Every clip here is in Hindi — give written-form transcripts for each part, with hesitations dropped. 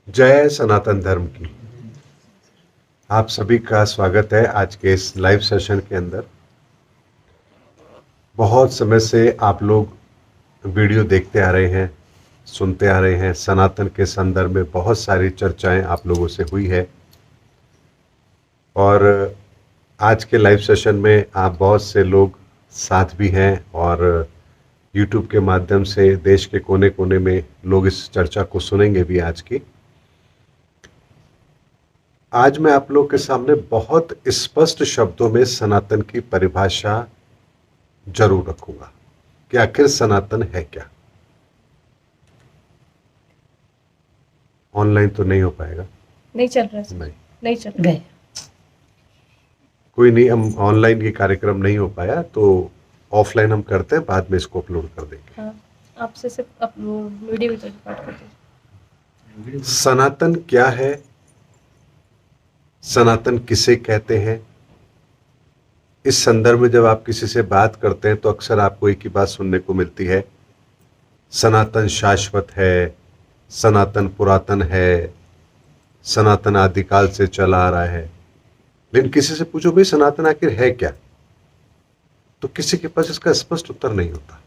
जय सनातन धर्म की। आप सभी का स्वागत है आज के इस लाइव सेशन के अंदर। बहुत समय से आप लोग वीडियो देखते आ रहे हैं, सुनते आ रहे हैं। सनातन के संदर्भ में बहुत सारी चर्चाएं आप लोगों से हुई है और आज के लाइव सेशन में आप बहुत से लोग साथ भी हैं और YouTube के माध्यम से देश के कोने कोने में लोग इस चर्चा को सुनेंगे भी आज की। आज मैं आप लोग के सामने बहुत स्पष्ट शब्दों में सनातन की परिभाषा जरूर रखूंगा कि आखिर सनातन है क्या। ऑनलाइन तो नहीं हो पाएगा, नहीं चल रहा है। नहीं नहीं चल रहा है। कोई नहीं, हम ऑनलाइन ये कार्यक्रम नहीं हो पाया तो ऑफलाइन हम करते हैं, बाद में इसको अपलोड कर देंगे। हाँ, आपसे सिर्फ अपलोड वीडियो भी तो रिकॉर्ड कर दीजिए। सनातन क्या है, सनातन किसे कहते हैं, इस संदर्भ में जब आप किसी से बात करते हैं तो अक्सर आपको एक ही बात सुनने को मिलती है, सनातन शाश्वत है, सनातन पुरातन है, सनातन आदिकाल से चला आ रहा है। लेकिन किसी से पूछो भाई सनातन आखिर है क्या, तो किसी के पास इसका स्पष्ट उत्तर नहीं होता।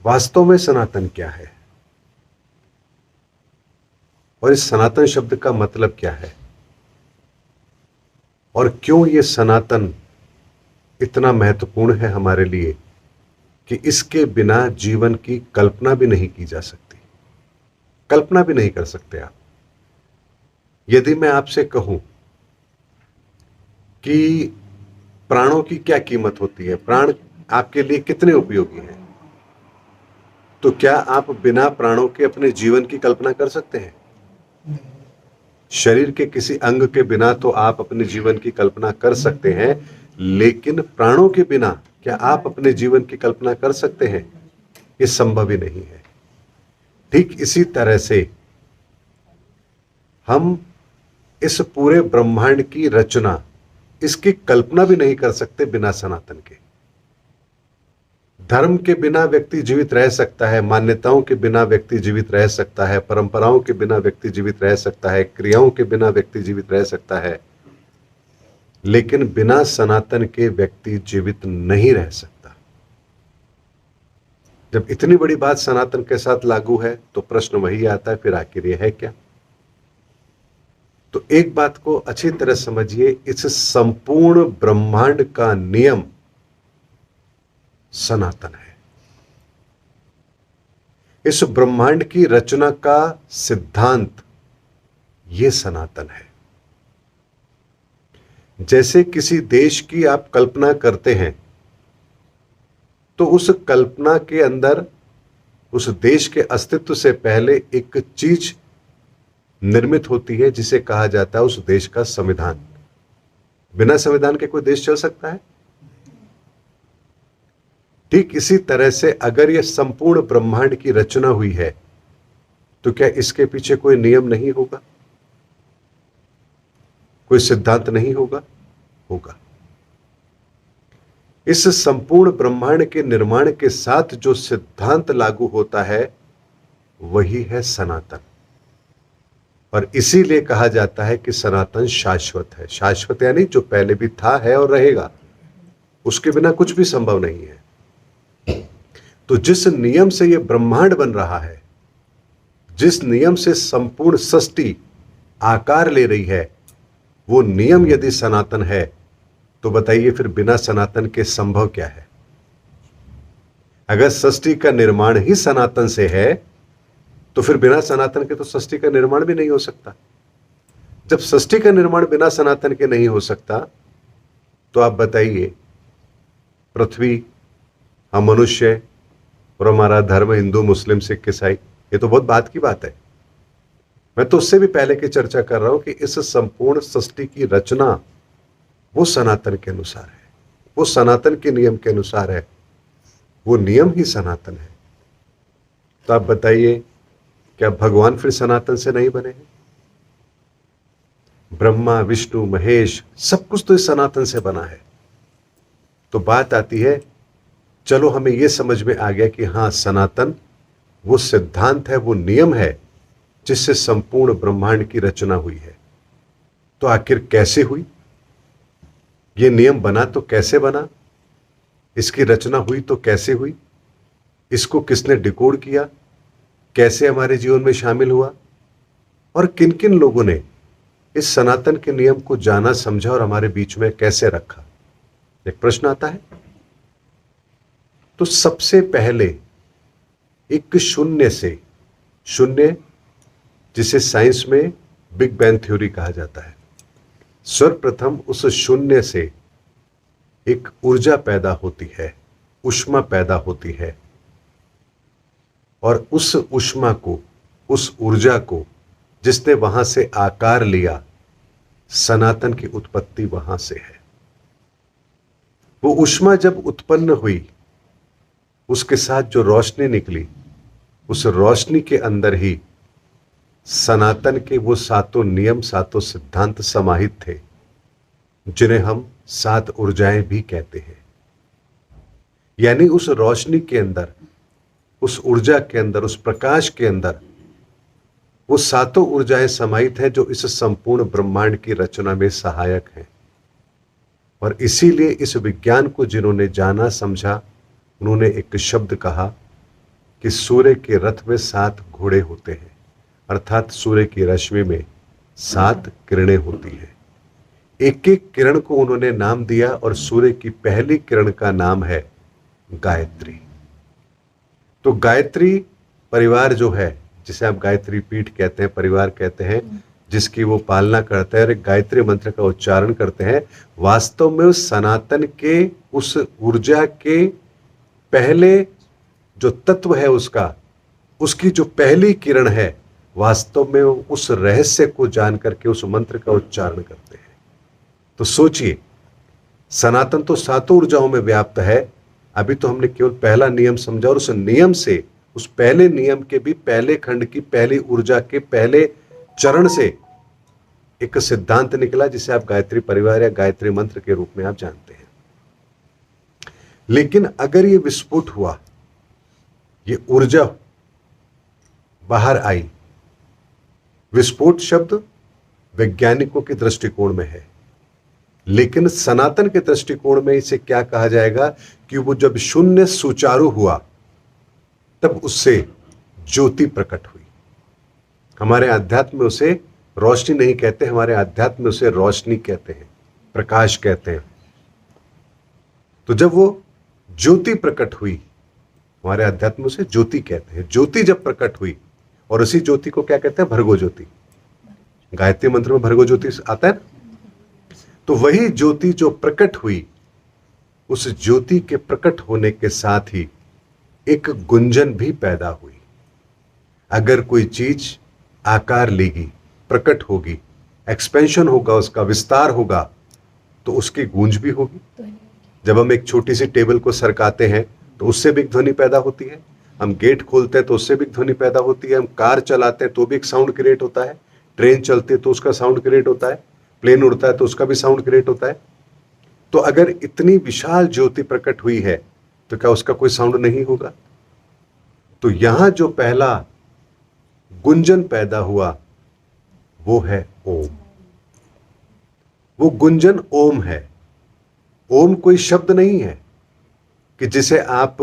वास्तव में सनातन क्या है और इस सनातन शब्द का मतलब क्या है और क्यों ये सनातन इतना महत्वपूर्ण है हमारे लिए कि इसके बिना जीवन की कल्पना भी नहीं की जा सकती। कल्पना भी नहीं कर सकते आप। यदि मैं आपसे कहूं कि प्राणों की क्या कीमत होती है, प्राण आपके लिए कितने उपयोगी हैं, तो क्या आप बिना प्राणों के अपने जीवन की कल्पना कर सकते हैं? शरीर के किसी अंग के बिना तो आप अपने जीवन की कल्पना कर सकते हैं, लेकिन प्राणों के बिना क्या आप अपने जीवन की कल्पना कर सकते हैं? ये संभव ही नहीं है। ठीक इसी तरह से हम इस पूरे ब्रह्मांड की रचना, इसकी कल्पना भी नहीं कर सकते बिना सनातन के। धर्म के बिना व्यक्ति जीवित रह सकता है, मान्यताओं के बिना व्यक्ति जीवित रह सकता है, परंपराओं के बिना व्यक्ति जीवित रह सकता है, क्रियाओं के बिना व्यक्ति जीवित रह सकता है, लेकिन बिना सनातन के व्यक्ति जीवित नहीं रह सकता। जब इतनी बड़ी बात सनातन के साथ लागू है तो प्रश्न वही आता है, फिर आखिर ये है क्या? तो एक बात को अच्छी तरह समझिए, इस संपूर्ण ब्रह्मांड का नियम सनातन है। इस ब्रह्मांड की रचना का सिद्धांत ये सनातन है। जैसे किसी देश की आप कल्पना करते हैं तो उस कल्पना के अंदर उस देश के अस्तित्व से पहले एक चीज निर्मित होती है जिसे कहा जाता है उस देश का संविधान। बिना संविधान के कोई देश चल सकता है? ठीक इसी तरह से अगर यह संपूर्ण ब्रह्मांड की रचना हुई है तो क्या इसके पीछे कोई नियम नहीं होगा, कोई सिद्धांत नहीं होगा? होगा। इस संपूर्ण ब्रह्मांड के निर्माण के साथ जो सिद्धांत लागू होता है वही है सनातन। और इसीलिए कहा जाता है कि सनातन शाश्वत है। शाश्वत यानी जो पहले भी था, है और रहेगा, उसके बिना कुछ भी संभव नहीं है। तो जिस नियम से यह ब्रह्मांड बन रहा है, जिस नियम से संपूर्ण सृष्टि आकार ले रही है, वो नियम यदि सनातन है तो बताइए फिर बिना सनातन के संभव क्या है? अगर सृष्टि का निर्माण ही सनातन से है तो फिर बिना सनातन के तो सृष्टि का निर्माण भी नहीं हो सकता। जब सृष्टि का निर्माण बिना सनातन के नहीं हो सकता तो आप बताइए, पृथ्वी, हम मनुष्य और हमारा धर्म हिंदू मुस्लिम सिख ईसाई, ये तो बहुत बात की बात है। मैं तो उससे भी पहले की चर्चा कर रहा हूं कि इस संपूर्ण सृष्टि की रचना वो सनातन के अनुसार है, वो सनातन के नियम के अनुसार है, वो नियम ही सनातन है। तो आप बताइए, क्या भगवान फिर सनातन से नहीं बने हैं? ब्रह्मा विष्णु महेश सब कुछ तो इस सनातन से बना है। तो बात आती है, चलो हमें यह समझ में आ गया कि हां, सनातन वो सिद्धांत है, वो नियम है जिससे संपूर्ण ब्रह्मांड की रचना हुई है। तो आखिर कैसे हुई? ये नियम बना तो कैसे बना? इसकी रचना हुई तो कैसे हुई? इसको किसने डिकोड किया? कैसे हमारे जीवन में शामिल हुआ? और किन किन लोगों ने इस सनातन के नियम को जाना, समझा और हमारे बीच में कैसे रखा? एक प्रश्न आता है। तो सबसे पहले एक शून्य से, शून्य जिसे साइंस में बिग बैंग थ्योरी कहा जाता है, सर्वप्रथम उस शून्य से एक ऊर्जा पैदा होती है, ऊष्मा पैदा होती है, और उस ऊष्मा को, उस ऊर्जा को जिसने वहां से आकार लिया, सनातन की उत्पत्ति वहां से है। वो ऊष्मा जब उत्पन्न हुई, उसके साथ जो रोशनी निकली, उस रोशनी के अंदर ही सनातन के वो सातों नियम, सातों सिद्धांत समाहित थे, जिन्हें हम सात ऊर्जाएं भी कहते हैं। यानी उस रोशनी के अंदर, उस ऊर्जा के अंदर, उस प्रकाश के अंदर वो सातों ऊर्जाएं समाहित हैं जो इस संपूर्ण ब्रह्मांड की रचना में सहायक हैं। और इसीलिए इस विज्ञान को जिन्होंने जाना, समझा, उन्होंने एक शब्द कहा कि सूर्य के रथ में 7 घोड़े होते हैं, अर्थात सूर्य की रश्मि में 7 किरणें होती हैं। एक एक किरण को उन्होंने नाम दिया और सूर्य की पहली किरण का नाम है गायत्री। तो गायत्री परिवार जो है, जिसे आप गायत्री पीठ कहते हैं, परिवार कहते हैं, जिसकी वो पालना करते हैं और एक गायत्री मंत्र का उच्चारण करते हैं, वास्तव में उस सनातन के, उस ऊर्जा के पहले जो तत्व है उसका, उसकी जो पहली किरण है, वास्तव में उस रहस्य को जान करके उस मंत्र का उच्चारण करते हैं। तो सोचिए, सनातन तो सातों ऊर्जाओं में व्याप्त है। अभी तो हमने केवल पहला नियम समझा, और उस नियम से, उस पहले नियम के भी पहले खंड की पहली ऊर्जा के पहले चरण से एक सिद्धांत निकला, जिसे आप गायत्री परिवार या गायत्री मंत्र के रूप में आप जानते हैं। लेकिन अगर ये विस्फोट हुआ, ये ऊर्जा बाहर आई, विस्फोट शब्द वैज्ञानिकों के दृष्टिकोण में है, लेकिन सनातन के दृष्टिकोण में इसे क्या कहा जाएगा कि वो जब शून्य सुचारू हुआ, तब उससे ज्योति प्रकट हुई। हमारे अध्यात्म में उसे रोशनी नहीं कहते, हमारे अध्यात्म में उसे रोशनी कहते हैं, प्रकाश कहते हैं। तो जब वो ज्योति प्रकट हुई, हमारे अध्यात्म में उसे ज्योति कहते हैं, ज्योति जब प्रकट हुई, और उसी ज्योति को क्या कहते हैं? भर्गो ज्योति। गायत्री मंत्र में भर्गो ज्योति आता है ना। तो वही ज्योति जो प्रकट हुई, उस ज्योति के प्रकट होने के साथ ही एक गुंजन भी पैदा हुई। अगर कोई चीज आकार लेगी, प्रकट होगी, एक्सपेंशन होगा, उसका विस्तार होगा, तो उसकी गूंज भी होगी। जब हम एक छोटी सी टेबल को सरकाते हैं तो उससे भी एक ध्वनि पैदा होती है। हम गेट खोलते हैं तो उससे भी एक ध्वनि पैदा होती है। हम कार चलाते हैं तो भी एक साउंड क्रिएट होता है। ट्रेन चलती है तो उसका साउंड क्रिएट होता है। प्लेन उड़ता है तो उसका भी साउंड क्रिएट होता है। तो अगर इतनी विशाल ज्योति प्रकट हुई है तो क्या उसका कोई साउंड नहीं होगा? तो यहां जो पहला गुंजन पैदा हुआ वो है ओम। वो गुंजन ओम है। ओम कोई शब्द नहीं है कि जिसे आप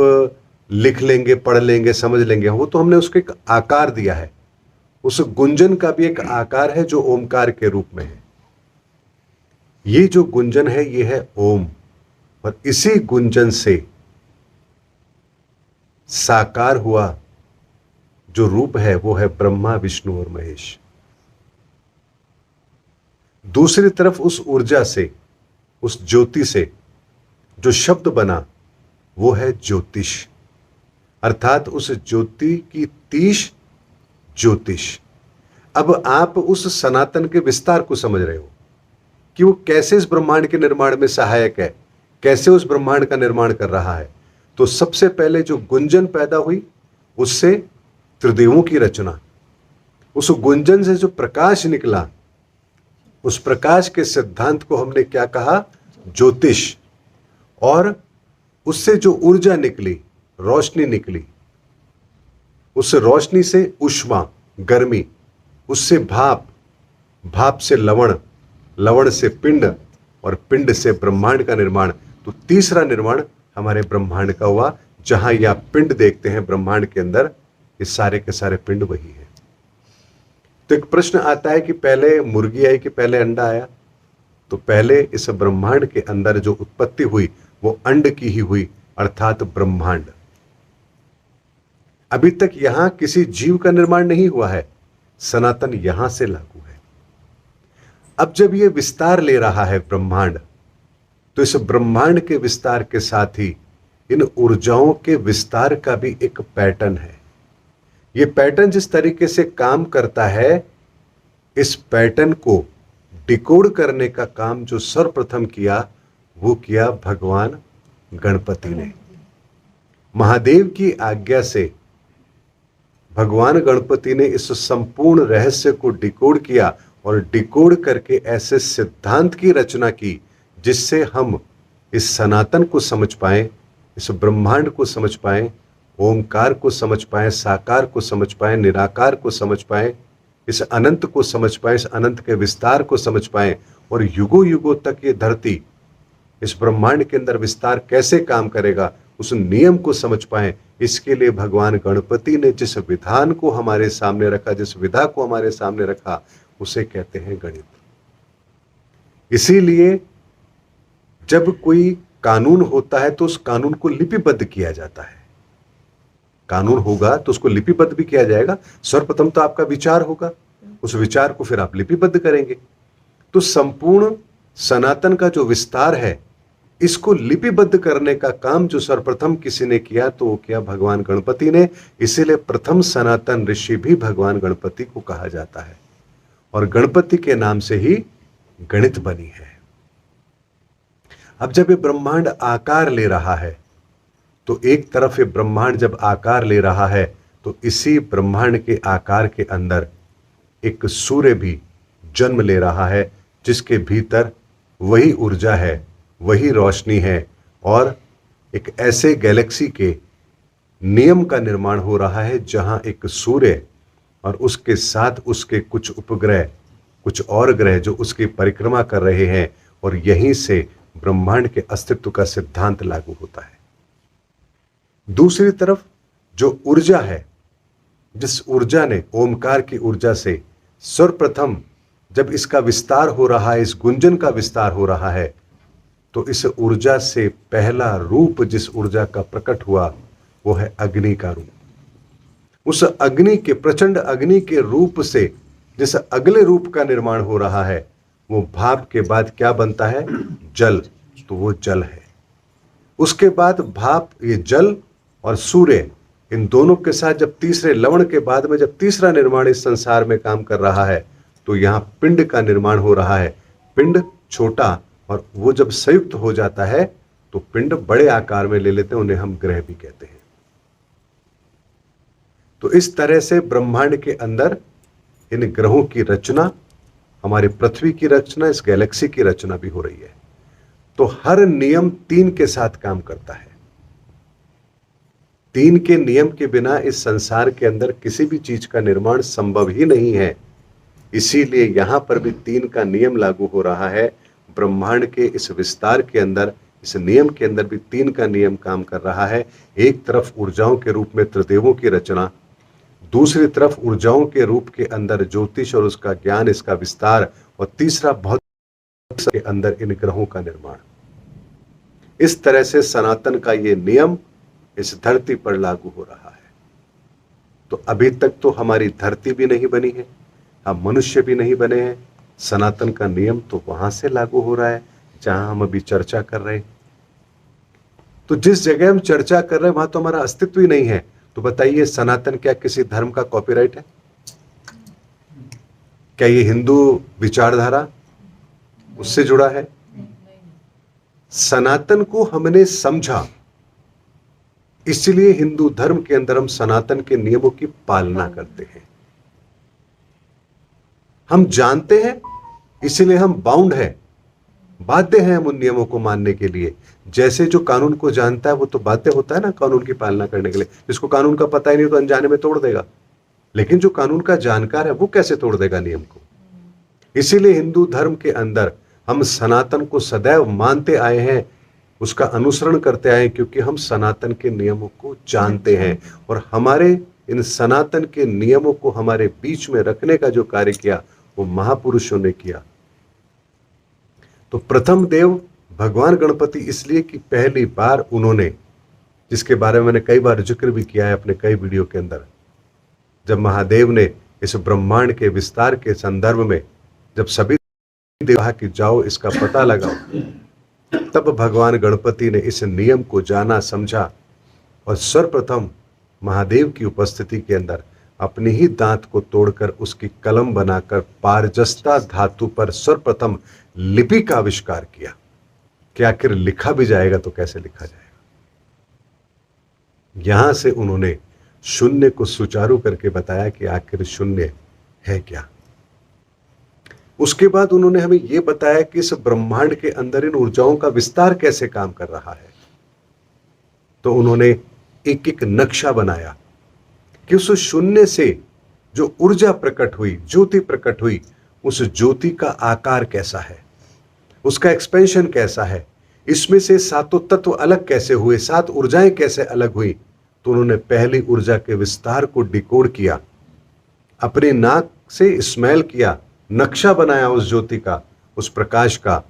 लिख लेंगे, पढ़ लेंगे, समझ लेंगे। वो तो हमने उसको एक आकार दिया है। उस गुंजन का भी एक आकार है जो ओमकार के रूप में है। ये जो गुंजन है ये है ओम, और इसी गुंजन से साकार हुआ जो रूप है वो है ब्रह्मा, विष्णु और महेश। दूसरी तरफ उस ऊर्जा से, उस ज्योति से जो शब्द बना वो है ज्योतिष, अर्थात उस ज्योति की तीश ज्योतिष। अब आप उस सनातन के विस्तार को समझ रहे हो कि वो कैसे इस ब्रह्मांड के निर्माण में सहायक है, कैसे उस ब्रह्मांड का निर्माण कर रहा है। तो सबसे पहले जो गुंजन पैदा हुई उससे त्रिदेवों की रचना, उस गुंजन से जो प्रकाश निकला, उस प्रकाश के सिद्धांत को हमने क्या कहा? ज्योतिष। और उससे जो ऊर्जा निकली, रोशनी निकली, उस रोशनी से ऊष्मा गर्मी, उससे भाप, भाप से लवण, लवण से पिंड और पिंड से ब्रह्मांड का निर्माण। तो तीसरा निर्माण हमारे ब्रह्मांड का हुआ। जहां ये आप पिंड देखते हैं ब्रह्मांड के अंदर, ये सारे के सारे पिंड वही है। तो एक प्रश्न आता है कि पहले मुर्गी आई कि पहले अंडा आया? तो पहले इस ब्रह्मांड के अंदर जो उत्पत्ति हुई वो अंड की ही हुई, अर्थात ब्रह्मांड। अभी तक यहां किसी जीव का निर्माण नहीं हुआ है, सनातन यहां से लागू है। अब जब ये विस्तार ले रहा है ब्रह्मांड, तो इस ब्रह्मांड के विस्तार के साथ ही इन ऊर्जाओं के विस्तार का भी एक पैटर्न है। ये पैटर्न जिस तरीके से काम करता है, इस पैटर्न को डिकोड करने का काम जो सर्वप्रथम किया वो किया भगवान गणपति ने। महादेव की आज्ञा से भगवान गणपति ने इस संपूर्ण रहस्य को डिकोड किया और डिकोड करके ऐसे सिद्धांत की रचना की जिससे हम इस सनातन को समझ पाएं, इस ब्रह्मांड को समझ पाएं, ओमकार को समझ पाएं, साकार को समझ पाएं, निराकार को समझ पाएं, इस अनंत को समझ पाएं, इस अनंत के विस्तार को समझ पाएं और युगों युगों तक ये धरती इस ब्रह्मांड के अंदर विस्तार कैसे काम करेगा उस नियम को समझ पाएं। इसके लिए भगवान गणपति ने जिस विधान को हमारे सामने रखा, जिस विधा को हमारे सामने रखा, उसे कहते हैं गणित। इसीलिए जब कोई कानून होता है तो उस कानून को लिपिबद्ध किया जाता है। कानून होगा तो उसको लिपिबद्ध भी किया जाएगा। सर्वप्रथम तो आपका विचार होगा, उस विचार को फिर आप लिपिबद्ध करेंगे। तो संपूर्ण सनातन का जो विस्तार है, इसको लिपिबद्ध करने का काम जो सर्वप्रथम किसी ने किया तो वो किया भगवान गणपति ने। इसीलिए प्रथम सनातन ऋषि भी भगवान गणपति को कहा जाता है और गणपति के नाम से ही गणित बनी है। अब जब ये ब्रह्मांड आकार ले रहा है, तो एक तरफ ये ब्रह्मांड जब आकार ले रहा है तो इसी ब्रह्मांड के आकार के अंदर एक सूर्य भी जन्म ले रहा है, जिसके भीतर वही ऊर्जा है, वही रोशनी है और एक ऐसे गैलेक्सी के नियम का निर्माण हो रहा है जहां एक सूर्य और उसके साथ उसके कुछ उपग्रह, कुछ और ग्रह जो उसकी परिक्रमा कर रहे हैं और यहीं से ब्रह्मांड के अस्तित्व का सिद्धांत लागू होता है। दूसरी तरफ जो ऊर्जा है, जिस ऊर्जा ने ओमकार की ऊर्जा से सर्वप्रथम जब इसका विस्तार हो रहा है, इस गुंजन का विस्तार हो रहा है, तो इस ऊर्जा से पहला रूप जिस ऊर्जा का प्रकट हुआ वो है अग्नि का रूप। उस अग्नि के, प्रचंड अग्नि के रूप से जिस अगले रूप का निर्माण हो रहा है, वो भाप के बाद क्या बनता है? जल। तो वो जल है। उसके बाद भाप, ये जल और सूर्य, इन दोनों के साथ जब तीसरे लवण के बाद में जब तीसरा निर्माण इस संसार में काम कर रहा है, तो यहां पिंड का निर्माण हो रहा है। पिंड छोटा और वो जब संयुक्त हो जाता है तो पिंड बड़े आकार में ले लेते हैं, उन्हें हम ग्रह भी कहते हैं। तो इस तरह से ब्रह्मांड के अंदर इन ग्रहों की रचना, हमारी पृथ्वी की रचना, इस गैलेक्सी की रचना भी हो रही है। तो हर नियम 3 के साथ काम करता है। 3 के नियम के बिना इस संसार के अंदर किसी भी चीज का निर्माण संभव ही नहीं है। इसीलिए यहां पर भी 3 का नियम लागू हो रहा है। ब्रह्मांड के इस विस्तार के अंदर, इस नियम के अंदर भी 3 का नियम काम कर रहा है। एक तरफ ऊर्जाओं के रूप में त्रिदेवों की रचना, दूसरी तरफ ऊर्जाओं के रूप के अंदर ज्योतिष और उसका ज्ञान, इसका विस्तार, और तीसरा भौतिक के अंदर इन ग्रहों का निर्माण। इस तरह से सनातन का ये नियम इस धरती पर लागू हो रहा है। तो अभी तक तो हमारी धरती भी नहीं बनी है, हम मनुष्य भी नहीं बने हैं। सनातन का नियम तो वहां से लागू हो रहा है जहां हम अभी चर्चा कर रहे हैं। तो जिस जगह हम चर्चा कर रहे हैं वहां तो हमारा अस्तित्व ही नहीं है। तो बताइए, सनातन क्या किसी धर्म का कॉपीराइट है? क्या ये हिंदू विचारधारा उससे जुड़ा है? सनातन को हमने समझा, इसलिए हिंदू धर्म के अंदर हम सनातन के नियमों की पालना करते हैं। हम जानते हैं, इसलिए हम बाउंड है। बाध्य हैं हम उन नियमों को मानने के लिए। जैसे जो कानून को जानता है वो तो बाध्य होता है ना कानून की पालना करने के लिए। जिसको कानून का पता ही नहीं तो अनजाने में तोड़ देगा, लेकिन जो कानून का जानकार है वो कैसे तोड़ देगा नियम को। इसीलिए हिंदू धर्म के अंदर हम सनातन को सदैव मानते आए हैं, उसका अनुसरण करते आए हैं, क्योंकि हम सनातन के नियमों को जानते हैं। और हमारे इन सनातन के नियमों को हमारे बीच में रखने का जो कार्य किया वो महापुरुषों ने किया। तो प्रथम देव भगवान गणपति इसलिए कि पहली बार उन्होंने, जिसके बारे में मैंने कई बार जिक्र भी किया है अपने कई वीडियो के अंदर, जब महादेव ने इस ब्रह्मांड के विस्तार के संदर्भ में जब सभी देव कहा कि जाओ इसका पता लगाओ, तब भगवान गणपति ने इस नियम को जाना समझा और सर्वप्रथम महादेव की उपस्थिति के अंदर अपने ही दांत को तोड़कर उसकी कलम बनाकर पारजस्ता धातु पर सर्वप्रथम लिपि का आविष्कार किया कि आखिर लिखा भी जाएगा तो कैसे लिखा जाएगा। यहां से उन्होंने शून्य को सुचारू करके बताया कि आखिर शून्य है क्या। उसके बाद उन्होंने हमें यह बताया कि इस ब्रह्मांड के अंदर इन ऊर्जाओं का विस्तार कैसे काम कर रहा है। तो उन्होंने एक एक नक्शा बनाया कि उस शून्य से जो ऊर्जा प्रकट हुई, ज्योति प्रकट हुई, उस ज्योति का आकार कैसा है, उसका एक्सपेंशन कैसा है, इसमें से सातों तत्व अलग कैसे हुए, सात ऊर्जाएं कैसे अलग हुई। तो उन्होंने पहली ऊर्जा के विस्तार को डिकोड किया, अपने नाक से स्मेल किया, नक्शा बनाया उस ज्योति का, उस प्रकाश का,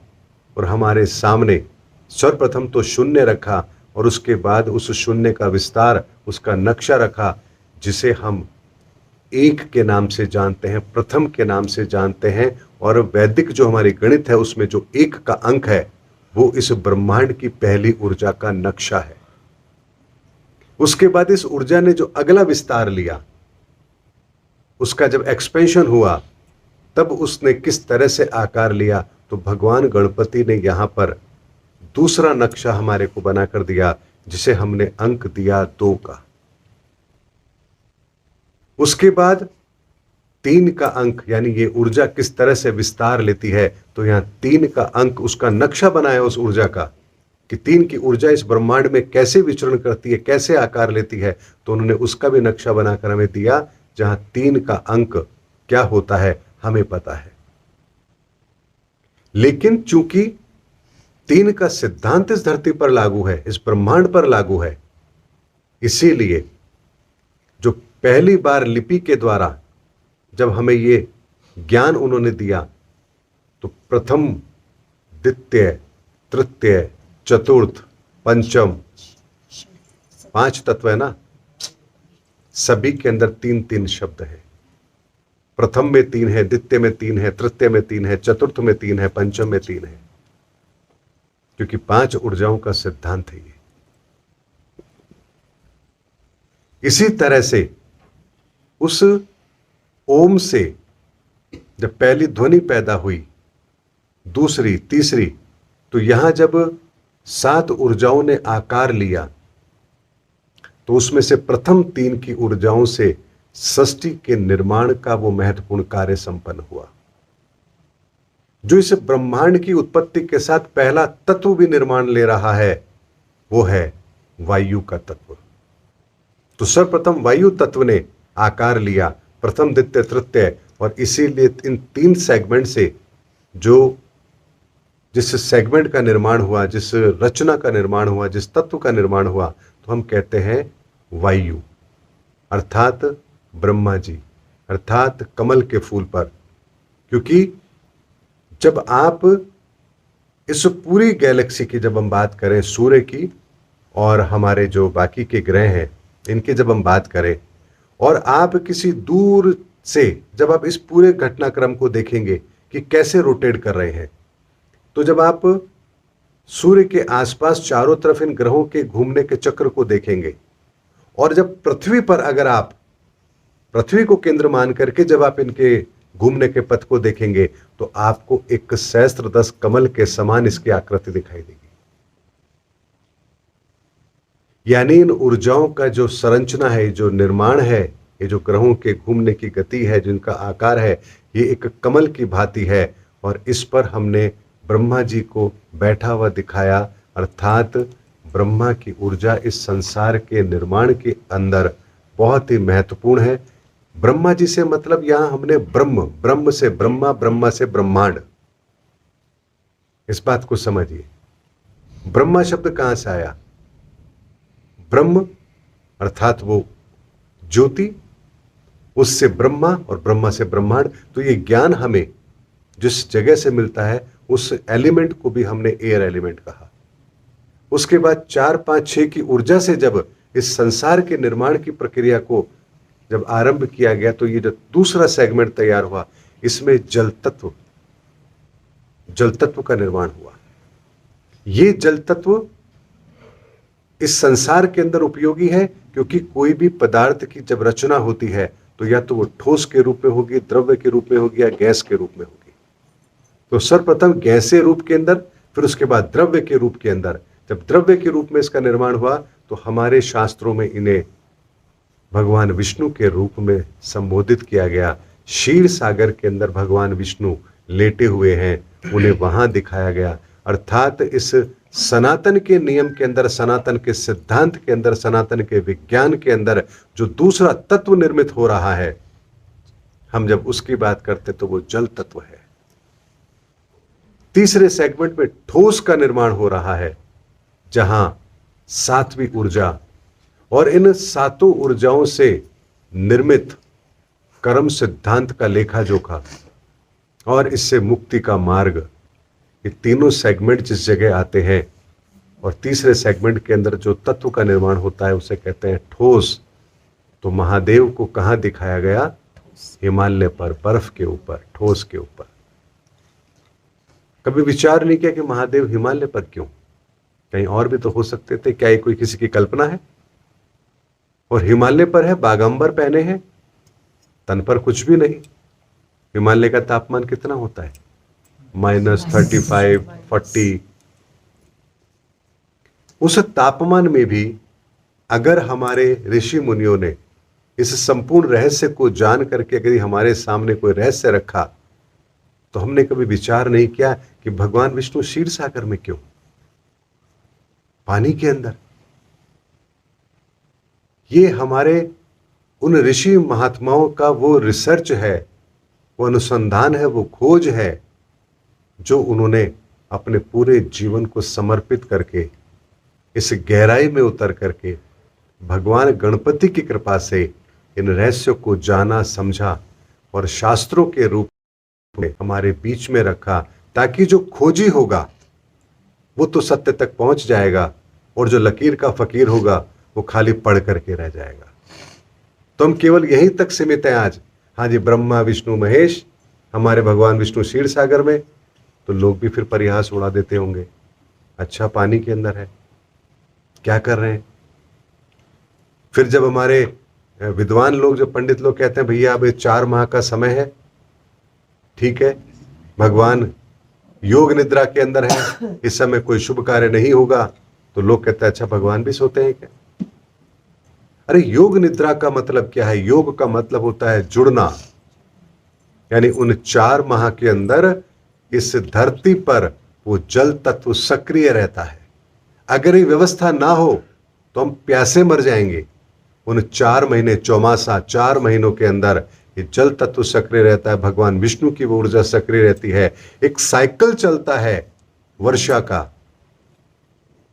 और हमारे सामने सर्वप्रथम तो शून्य रखा और उसके बाद उस शून्य का विस्तार, उसका नक्शा रखा, जिसे हम एक के नाम से जानते हैं, प्रथम के नाम से जानते हैं। और वैदिक जो हमारी गणित है उसमें जो एक का अंक है वो इस ब्रह्मांड की पहली ऊर्जा का नक्शा है। उसके बाद इस ऊर्जा ने जो अगला विस्तार लिया, उसका जब एक्सपेंशन हुआ, तब उसने किस तरह से आकार लिया। तो भगवान गणपति ने यहां पर दूसरा नक्शा हमारे को बनाकर दिया, जिसे हमने अंक दिया 2 का। उसके बाद 3 का अंक, यानी ये ऊर्जा किस तरह से विस्तार लेती है, तो यहां 3 का अंक, उसका नक्शा बनाया उस ऊर्जा का कि 3 की ऊर्जा इस ब्रह्मांड में कैसे विचरण करती है, कैसे आकार लेती है। तो उन्होंने उसका भी नक्शा बनाकर हमें दिया, जहां 3 का अंक क्या होता है हमें पता है। लेकिन चूंकि 3 का सिद्धांत इस धरती पर लागू है, इस ब्रह्मांड पर लागू है, इसीलिए जो पहली बार लिपि के द्वारा जब हमें ये ज्ञान उन्होंने दिया, तो प्रथम, द्वितीय, तृतीय, चतुर्थ, पंचम, 5 तत्व है ना, सभी के अंदर 3-3 शब्द है। प्रथम में 3 है, द्वितीय में 3 है, तृतीय में 3 है, चतुर्थ में 3 है, पंचम में 3 है, क्योंकि 5 ऊर्जाओं का सिद्धांत है ये। इसी तरह से उस ओम से जब पहली ध्वनि पैदा हुई, दूसरी, तीसरी, तो यहां जब 7 ऊर्जाओं ने आकार लिया, तो उसमें से प्रथम 3 की ऊर्जाओं से सृष्टि के निर्माण का वो महत्वपूर्ण कार्य संपन्न हुआ। जो इस ब्रह्मांड की उत्पत्ति के साथ पहला तत्व भी निर्माण ले रहा है, वो है वायु का तत्व। तो सर्वप्रथम वायु तत्व ने आकार लिया, प्रथम, द्वितीय, तृतीय, और इसीलिए इन 3 सेगमेंट से जिस सेगमेंट का निर्माण हुआ, जिस रचना का निर्माण हुआ, जिस तत्व का निर्माण हुआ, तो हम कहते हैं वायु, अर्थात ब्रह्मा जी, अर्थात कमल के फूल पर। क्योंकि जब आप इस पूरी गैलेक्सी की जब हम बात करें, सूर्य की और हमारे जो बाकी के ग्रह हैं इनकी जब हम बात करें, और आप किसी दूर से जब आप इस पूरे घटनाक्रम को देखेंगे कि कैसे रोटेट कर रहे हैं, तो जब आप सूर्य के आसपास चारों तरफ इन ग्रहों के घूमने के चक्र को देखेंगे, और जब पृथ्वी पर अगर आप पृथ्वी को केंद्र मान करके जब आप इनके घूमने के पथ को देखेंगे, तो आपको एक सहस्त्रदश कमल के समान इसकी आकृति दिखाई देगी। यानी इन ऊर्जाओं का जो संरचना है, जो निर्माण है, ये जो ग्रहों के घूमने की गति है, जिनका आकार है, ये एक कमल की भांति है। और इस पर हमने ब्रह्मा जी को बैठा हुआ दिखाया, अर्थात ब्रह्मा की ऊर्जा इस संसार के निर्माण के अंदर बहुत ही महत्वपूर्ण है। ब्रह्मा जी से मतलब यहां हमने ब्रह्म, ब्रह्म से ब्रह्मा, ब्रह्मा से ब्रह्मांड, इस बात को समझिए। ब्रह्मा शब्द कहां से आया? ब्रह्म अर्थात वो ज्योति, उससे ब्रह्मा और ब्रह्मा से ब्रह्मांड। तो ये ज्ञान हमें जिस जगह से मिलता है उस एलिमेंट को भी हमने एयर एलिमेंट कहा। उसके बाद 4, 5, 6 की ऊर्जा से जब इस संसार के निर्माण की प्रक्रिया को जब आरंभ किया गया तो ये जो दूसरा सेगमेंट तैयार हुआ, इसमें जल तत्व का निर्माण हुआ। ये जल तत्व इस संसार के अंदर उपयोगी है, क्योंकि कोई भी पदार्थ की जब रचना होती है तो या तो वो ठोस के रूप में होगी, द्रव्य के रूप में होगी, या गैस के रूप में होगी। तो सर्वप्रथम गैसीय रूप के अंदर, फिर उसके बाद द्रव्य के रूप के अंदर। जब द्रव्य के रूप में इसका निर्माण हुआ तो हमारे शास्त्रों में इन्हें भगवान विष्णु के रूप में संबोधित किया गया। क्षीर सागर के अंदर भगवान विष्णु लेटे हुए हैं, उन्हें वहां दिखाया गया। अर्थात इस सनातन के नियम के अंदर, सनातन के सिद्धांत के अंदर, सनातन के विज्ञान के अंदर जो दूसरा तत्व निर्मित हो रहा है, हम जब उसकी बात करते तो वो जल तत्व है। तीसरे सेगमेंट में ठोस का निर्माण हो रहा है, जहां सातवीं ऊर्जा और इन सातों ऊर्जाओं से निर्मित कर्म सिद्धांत का लेखा जोखा और इससे मुक्ति का मार्ग, ये तीनों सेगमेंट जिस जगह आते हैं और तीसरे सेगमेंट के अंदर जो तत्व का निर्माण होता है उसे कहते हैं ठोस। तो महादेव को कहां दिखाया गया? हिमालय पर, बर्फ के ऊपर, ठोस के ऊपर। कभी विचार नहीं किया कि महादेव हिमालय पर क्यों? कहीं और भी तो हो सकते थे। क्या ये कोई किसी की कल्पना है? और हिमालय पर है, बागंबर पहने हैं, तन पर कुछ भी नहीं। हिमालय का तापमान कितना होता है? -35, 40। उस तापमान में भी अगर हमारे ऋषि मुनियों ने इस संपूर्ण रहस्य को जान करके अगर हमारे सामने कोई रहस्य रखा, तो हमने कभी विचार नहीं किया कि भगवान विष्णु क्षीर सागर में क्यों, पानी के अंदर। ये हमारे उन ऋषि महात्माओं का वो रिसर्च है, वो अनुसंधान है, वो खोज है, जो उन्होंने अपने पूरे जीवन को समर्पित करके इस गहराई में उतर करके भगवान गणपति की कृपा से इन रहस्यों को जाना, समझा और शास्त्रों के रूप में हमारे बीच में रखा, ताकि जो खोजी होगा वो तो सत्य तक पहुंच जाएगा और जो लकीर का फकीर होगा वो खाली पढ़ करके रह जाएगा। तो हम केवल यहीं तक सीमित हैं आज। हाँ जी, ब्रह्मा विष्णु महेश, हमारे भगवान विष्णु क्षीर सागर में, तो लोग भी फिर परिहास उड़ा देते होंगे, अच्छा पानी के अंदर है, क्या कर रहे हैं। फिर जब हमारे विद्वान लोग, जो पंडित लोग कहते हैं भैया अब 4 माह का समय है, ठीक है, भगवान योग निद्रा के अंदर है, इस समय कोई शुभ कार्य नहीं होगा, तो लोग कहते हैं अच्छा भगवान भी सोते हैं क्या? अरे योग निद्रा का मतलब क्या है? योग का मतलब होता है जुड़ना, यानी उन 4 माह के अंदर इस धरती पर वो जल तत्व सक्रिय रहता है। अगर ये व्यवस्था ना हो तो हम प्यासे मर जाएंगे। उन 4 महीने, चौमासा 4 महीनों के अंदर ये जल तत्व सक्रिय रहता है, भगवान विष्णु की वो ऊर्जा सक्रिय रहती है। एक साइकिल चलता है वर्षा का,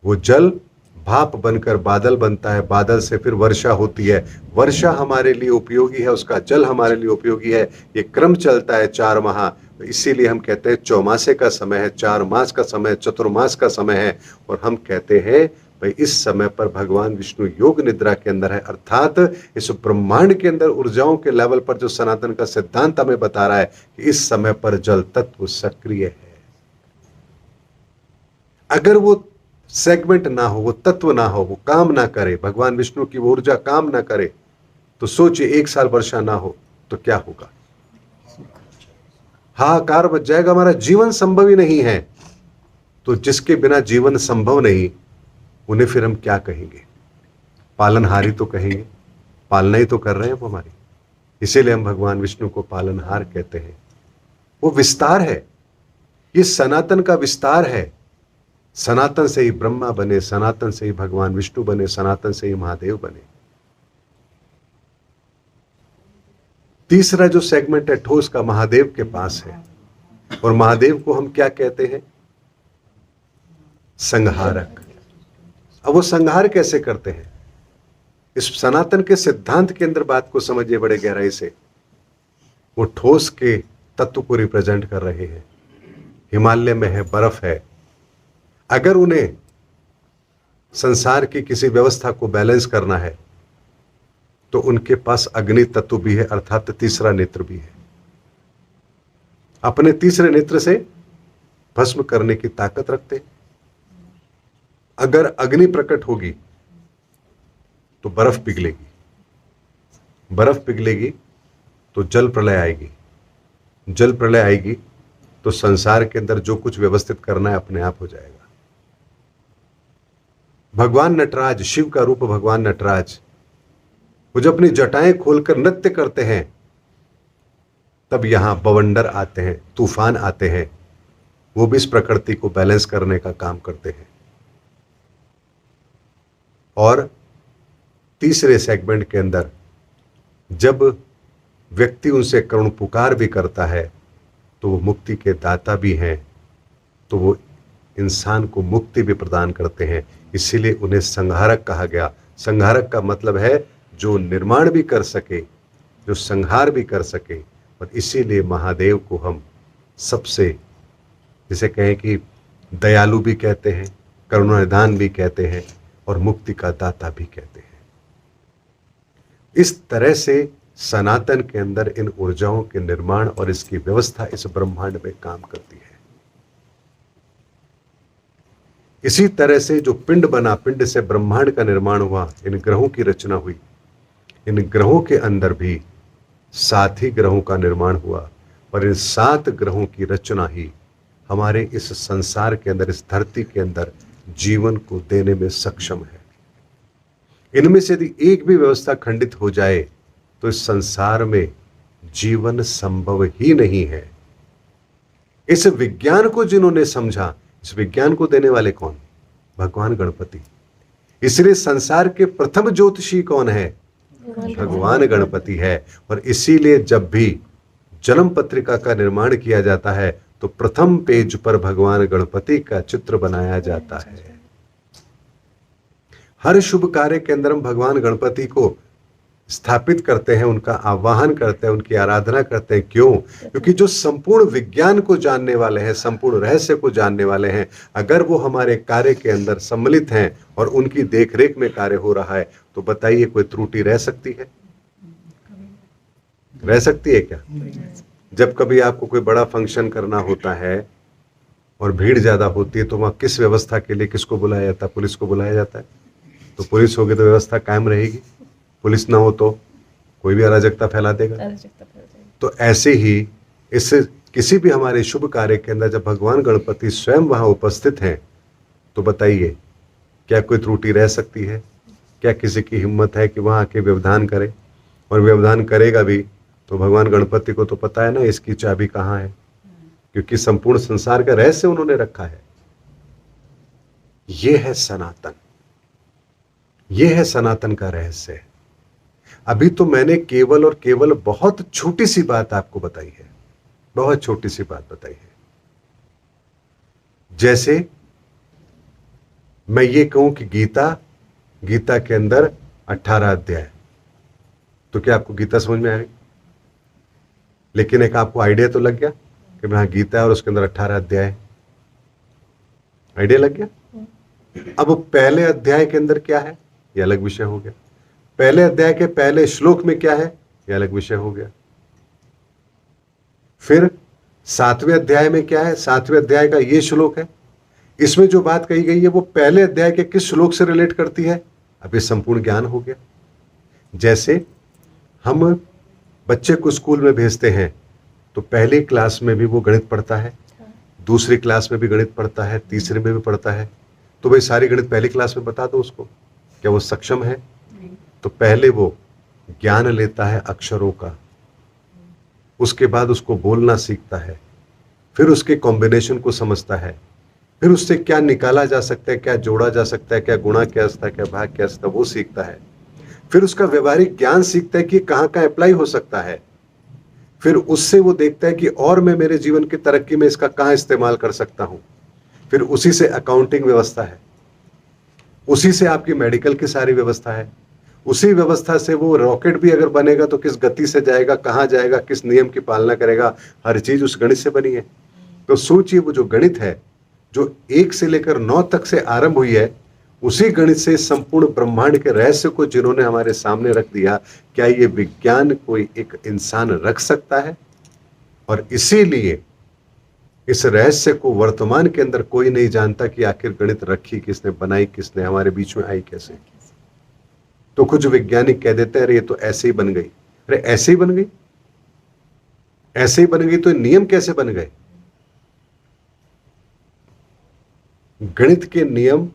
वो जल भाप बनकर बादल बनता है, बादल से फिर वर्षा होती है, वर्षा हमारे लिए उपयोगी है, उसका जल हमारे लिए उपयोगी है। ये क्रम चलता है 4 माह। तो इसीलिए हम कहते हैं चौमासे का समय है, 4 मास का समय, चतुर्मास का समय है। और हम कहते हैं भाई इस समय पर भगवान विष्णु योग निद्रा के अंदर है, अर्थात इस ब्रह्मांड के अंदर ऊर्जाओं के लेवल पर जो सनातन का सिद्धांत हमें बता रहा है कि इस समय पर जल तत्व सक्रिय है। अगर वो सेगमेंट ना हो, वो तत्व ना हो, वो काम ना करे, भगवान विष्णु की वो ऊर्जा काम ना करे, तो सोचिए 1 साल वर्षा ना हो तो क्या होगा? हाहाकार बच जाएगा, हमारा जीवन संभव ही नहीं है। तो जिसके बिना जीवन संभव नहीं, उन्हें फिर हम क्या कहेंगे? पालनहारी तो कहेंगे, पालना ही तो कर रहे हैं वो हमारी। इसीलिए हम भगवान विष्णु को पालनहार कहते हैं। वो विस्तार है, ये सनातन का विस्तार है। सनातन से ही ब्रह्मा बने, सनातन से ही भगवान विष्णु बने, सनातन से ही महादेव बने। तीसरा जो सेगमेंट है ठोस का, महादेव के पास है। और महादेव को हम क्या कहते हैं? संहारक। अब वो संहार कैसे करते हैं? इस सनातन के सिद्धांत के अंदर बात को समझिए बड़े गहराई से। वो ठोस के तत्व को रिप्रेजेंट कर रहे हैं। हिमालय में है, बर्फ है। अगर उन्हें संसार की किसी व्यवस्था को बैलेंस करना है तो उनके पास अग्नि तत्व भी है, अर्थात तीसरा नेत्र भी है। अपने तीसरे नेत्र से भस्म करने की ताकत रखते। अगर अग्नि प्रकट होगी तो बर्फ पिघलेगी, बर्फ पिघलेगी तो जल प्रलय आएगी, जल प्रलय आएगी तो संसार के अंदर जो कुछ व्यवस्थित करना है अपने आप हो जाएगा। भगवान नटराज, शिव का रूप भगवान नटराज, वो जब अपनी जटाएं खोलकर नृत्य करते हैं तब यहां बवंडर आते हैं, तूफान आते हैं। वो भी इस प्रकृति को बैलेंस करने का काम करते हैं। और तीसरे सेगमेंट के अंदर जब व्यक्ति उनसे करुण पुकार भी करता है तो वो मुक्ति के दाता भी हैं, तो वो इंसान को मुक्ति भी प्रदान करते हैं। इसीलिए उन्हें संहारक कहा गया। संहारक का मतलब है जो निर्माण भी कर सके, जो संहार भी कर सके। और इसीलिए महादेव को हम सबसे, जिसे कहें कि दयालु भी कहते हैं, करुणानिधान भी कहते हैं और मुक्ति का दाता भी कहते हैं। इस तरह से सनातन के अंदर इन ऊर्जाओं के निर्माण और इसकी व्यवस्था इस ब्रह्मांड में काम करती है। इसी तरह से जो पिंड बना, पिंड से ब्रह्मांड का निर्माण हुआ, इन ग्रहों की रचना हुई। इन ग्रहों के अंदर भी 7 ही ग्रहों का निर्माण हुआ और इन 7 ग्रहों की रचना ही हमारे इस संसार के अंदर, इस धरती के अंदर जीवन को देने में सक्षम है। इनमें से यदि एक भी व्यवस्था खंडित हो जाए तो इस संसार में जीवन संभव ही नहीं है। इस विज्ञान को जिन्होंने समझा, इस विज्ञान को देने वाले कौन? भगवान गणपति। इसलिए संसार के प्रथम ज्योतिषी कौन है? भगवान गणपति है। और इसीलिए जब भी जन्म पत्रिका का निर्माण किया जाता है तो प्रथम पेज पर भगवान गणपति का चित्र बनाया जाता है। हर शुभ कार्य के अंदर हम भगवान गणपति को स्थापित करते हैं, उनका आवाहन करते हैं, उनकी आराधना करते हैं। क्यों? क्योंकि जो संपूर्ण विज्ञान को जानने वाले हैं, संपूर्ण रहस्य को जानने वाले हैं, अगर वो हमारे कार्य के अंदर सम्मिलित हैं और उनकी देखरेख में कार्य हो रहा है तो बताइए कोई त्रुटि रह सकती है? रह सकती है क्या? जब कभी आपको कोई बड़ा फंक्शन करना होता है और भीड़ ज्यादा होती है तो वहां किस व्यवस्था के लिए किसको बुलाया जाता है? पुलिस को बुलाया जाता है। तो पुलिस होगी तो व्यवस्था कायम रहेगी, पुलिस ना हो तो कोई भी अराजकता फैला देगा। तो ऐसे ही इस किसी भी हमारे शुभ कार्य के अंदर जब भगवान गणपति स्वयं वहां उपस्थित हैं तो बताइए क्या कोई त्रुटि रह सकती है? क्या किसी की हिम्मत है कि वहां आके व्यवधान करे? और व्यवधान करेगा भी तो भगवान गणपति को तो पता है ना इसकी चाबी कहाँ है, क्योंकि संपूर्ण संसार का रहस्य उन्होंने रखा है। यह है सनातन, यह है सनातन का रहस्य। अभी तो मैंने केवल और केवल बहुत छोटी सी बात आपको बताई है, बहुत छोटी सी बात बताई है। जैसे मैं ये कहूं कि गीता के अंदर 18 अध्याय, तो क्या आपको गीता समझ में आ गई? लेकिन एक आपको आइडिया तो लग गया कि हाँ गीता है और उसके अंदर 18 अध्याय, आइडिया लग गया। अब पहले अध्याय के अंदर क्या है यह अलग विषय हो गया, पहले अध्याय के पहले श्लोक में क्या है यह अलग विषय हो गया। फिर 7वें अध्याय में क्या है, 7वें अध्याय का ये श्लोक है, इसमें जो बात कही गई है वो पहले अध्याय के किस श्लोक से रिलेट करती है, अब ये संपूर्ण ज्ञान हो गया। जैसे हम बच्चे को स्कूल में भेजते हैं तो पहली क्लास में भी वो गणित पढ़ता है, दूसरी क्लास में भी गणित पढ़ता है, तीसरे में भी पढ़ता है। तो भाई सारी गणित पहली क्लास में बता दो उसको, क्या वो सक्षम है? तो पहले वो ज्ञान लेता है अक्षरों का, उसके बाद उसको बोलना सीखता है, फिर उसके कॉम्बिनेशन को समझता है, फिर उससे क्या निकाला जा सकता है, क्या जोड़ा जा सकता है, क्या गुणा क्या असता है, क्या भाग क्या असता है, वो सीखता है। फिर उसका व्यवहारिक ज्ञान सीखता है कि कहाँ कहाँ अप्लाई हो सकता है। फिर उससे वो देखता है कि और मैं मेरे जीवन की तरक्की में इसका कहाँ इस्तेमाल कर सकता हूं। फिर उसी से अकाउंटिंग व्यवस्था है, उसी से आपकी मेडिकल की सारी व्यवस्था है, उसी व्यवस्था से वो रॉकेट भी अगर बनेगा तो किस गति से जाएगा, कहाँ जाएगा, किस नियम की पालना करेगा, हर चीज उस गणित से बनी है। तो सोचिए वो जो गणित है, जो 1 से लेकर 9 तक से आरंभ हुई है, उसी गणित से संपूर्ण ब्रह्मांड के रहस्य को जिन्होंने हमारे सामने रख दिया, क्या ये विज्ञान कोई एक इंसान रख सकता है? और इसीलिए इस रहस्य को वर्तमान के अंदर कोई नहीं जानता कि आखिर गणित रखी किसने, बनाई किसने, हमारे बीच में आई कैसे। तो कुछ वैज्ञानिक कह देते हैं अरे ये तो ऐसे ही बन गई। अरे ऐसे ही बन गई? ऐसे ही बन गई तो नियम कैसे बन गए? गणित के नियम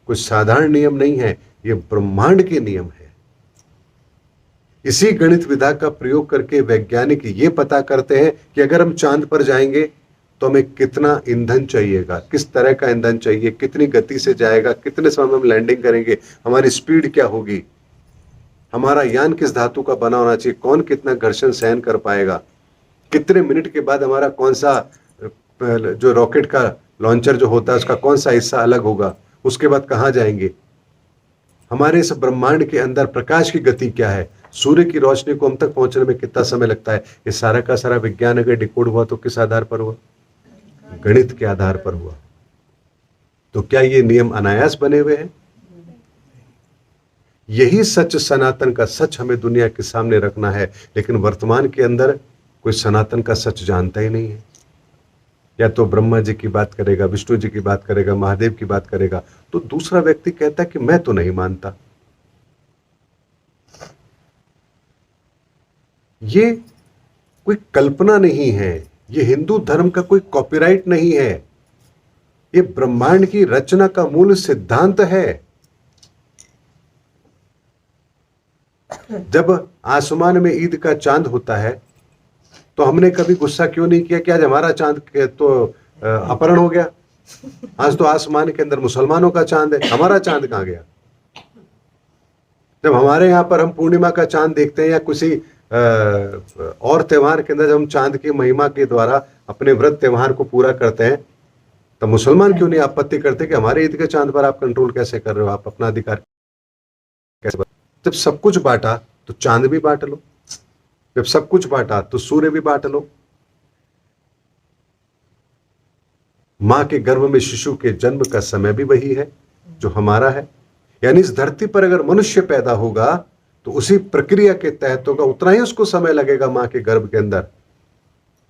कुछ साधारण नियम नहीं है, ये ब्रह्मांड के नियम है। इसी गणित विधा का प्रयोग करके वैज्ञानिक ये पता करते हैं कि अगर हम चांद पर जाएंगे तो हमें कितना ईंधन चाहिएगा, किस तरह का ईंधन चाहिए, कितनी गति से जाएगा, कितने समय में हम लैंडिंग करेंगे, हमारी स्पीड क्या होगी, हमारा यान किस धातु का बना होना चाहिए, कौन कितना घर्षण सहन कर पाएगा, कितने मिनट के बाद हमारा कौन सा जो रॉकेट का लॉन्चर जो होता है उसका कौन सा हिस्सा अलग होगा, उसके बाद कहां जाएंगे, हमारे इस ब्रह्मांड के अंदर प्रकाश की गति क्या है, सूर्य की रोशनी को हम तक पहुंचने में कितना समय लगता है। ये सारा का सारा विज्ञान अगर डिकोड हुआ तो किस आधार पर हुआ? गणित के आधार पर हुआ। तो क्या ये नियम अनायास बने हुए हैं? यही सच, सनातन का सच हमें दुनिया के सामने रखना है। लेकिन वर्तमान के अंदर कोई सनातन का सच जानता ही नहीं है। या तो ब्रह्मा जी की बात करेगा, विष्णु जी की बात करेगा, महादेव की बात करेगा, तो दूसरा व्यक्ति कहता है कि मैं तो नहीं मानता। ये कोई कल्पना नहीं है, ये हिंदू धर्म का कोई कॉपीराइट नहीं है, ये ब्रह्मांड की रचना का मूल सिद्धांत है। जब आसमान में ईद का चांद होता है तो हमने कभी गुस्सा क्यों नहीं किया कि आज हमारा चांद तो अपहरण हो गया, आज तो आसमान के अंदर मुसलमानों का चांद है, हमारा चांद कहां गया। जब हमारे यहाँ पर हम पूर्णिमा का चांद देखते हैं या किसी और त्योहार के अंदर जब हम चांद की महिमा के द्वारा अपने व्रत त्योहार को पूरा करते हैं, तो मुसलमान क्यों नहीं आपत्ति करते कि हमारे ईद के चांद पर आप कंट्रोल कैसे कर रहे हो, आप अपना अधिकार कैसे। जब सब कुछ बांटा तो चांद भी बांट लो, जब सब कुछ बांटा तो सूर्य भी बांट लो। मां के गर्भ में शिशु के जन्म का समय भी वही है जो हमारा है। यानी इस धरती पर अगर मनुष्य पैदा होगा तो उसी प्रक्रिया के तहत होगा, उतना ही उसको समय लगेगा मां के गर्भ के अंदर।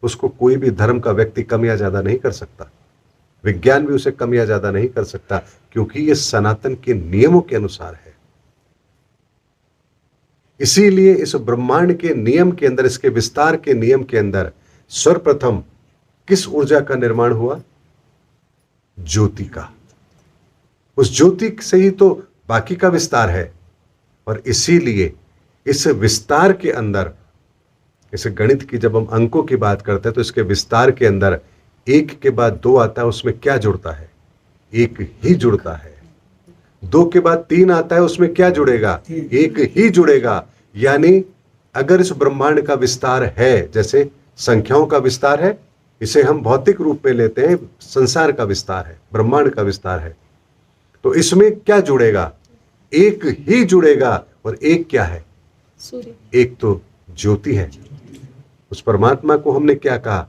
उसको कोई भी धर्म का व्यक्ति कम या ज्यादा नहीं कर सकता, विज्ञान भी उसे कम या ज्यादा नहीं कर सकता, क्योंकि यह सनातन के नियमों के अनुसार है। इसीलिए इस ब्रह्मांड के नियम के अंदर, इसके विस्तार के नियम के अंदर सर्वप्रथम किस ऊर्जा का निर्माण हुआ? ज्योति का। उस ज्योति से ही तो बाकी का विस्तार है। और इसीलिए इस विस्तार के अंदर, इस गणित की जब हम अंकों की बात करते हैं तो इसके विस्तार के अंदर 1 के बाद 2 आता है, उसमें क्या जुड़ता है? 1 ही जुड़ता है। 2 के बाद 3 आता है, उसमें क्या जुड़ेगा? 1 ही जुड़ेगा। यानी अगर इस ब्रह्मांड का विस्तार है, जैसे संख्याओं का विस्तार है, इसे हम भौतिक रूप में लेते हैं, संसार का विस्तार है, ब्रह्मांड का विस्तार है, तो इसमें क्या जुड़ेगा? 1 ही जुड़ेगा। और 1 क्या है? सूर्य। 1 तो ज्योति है। उस परमात्मा को हमने क्या कहा?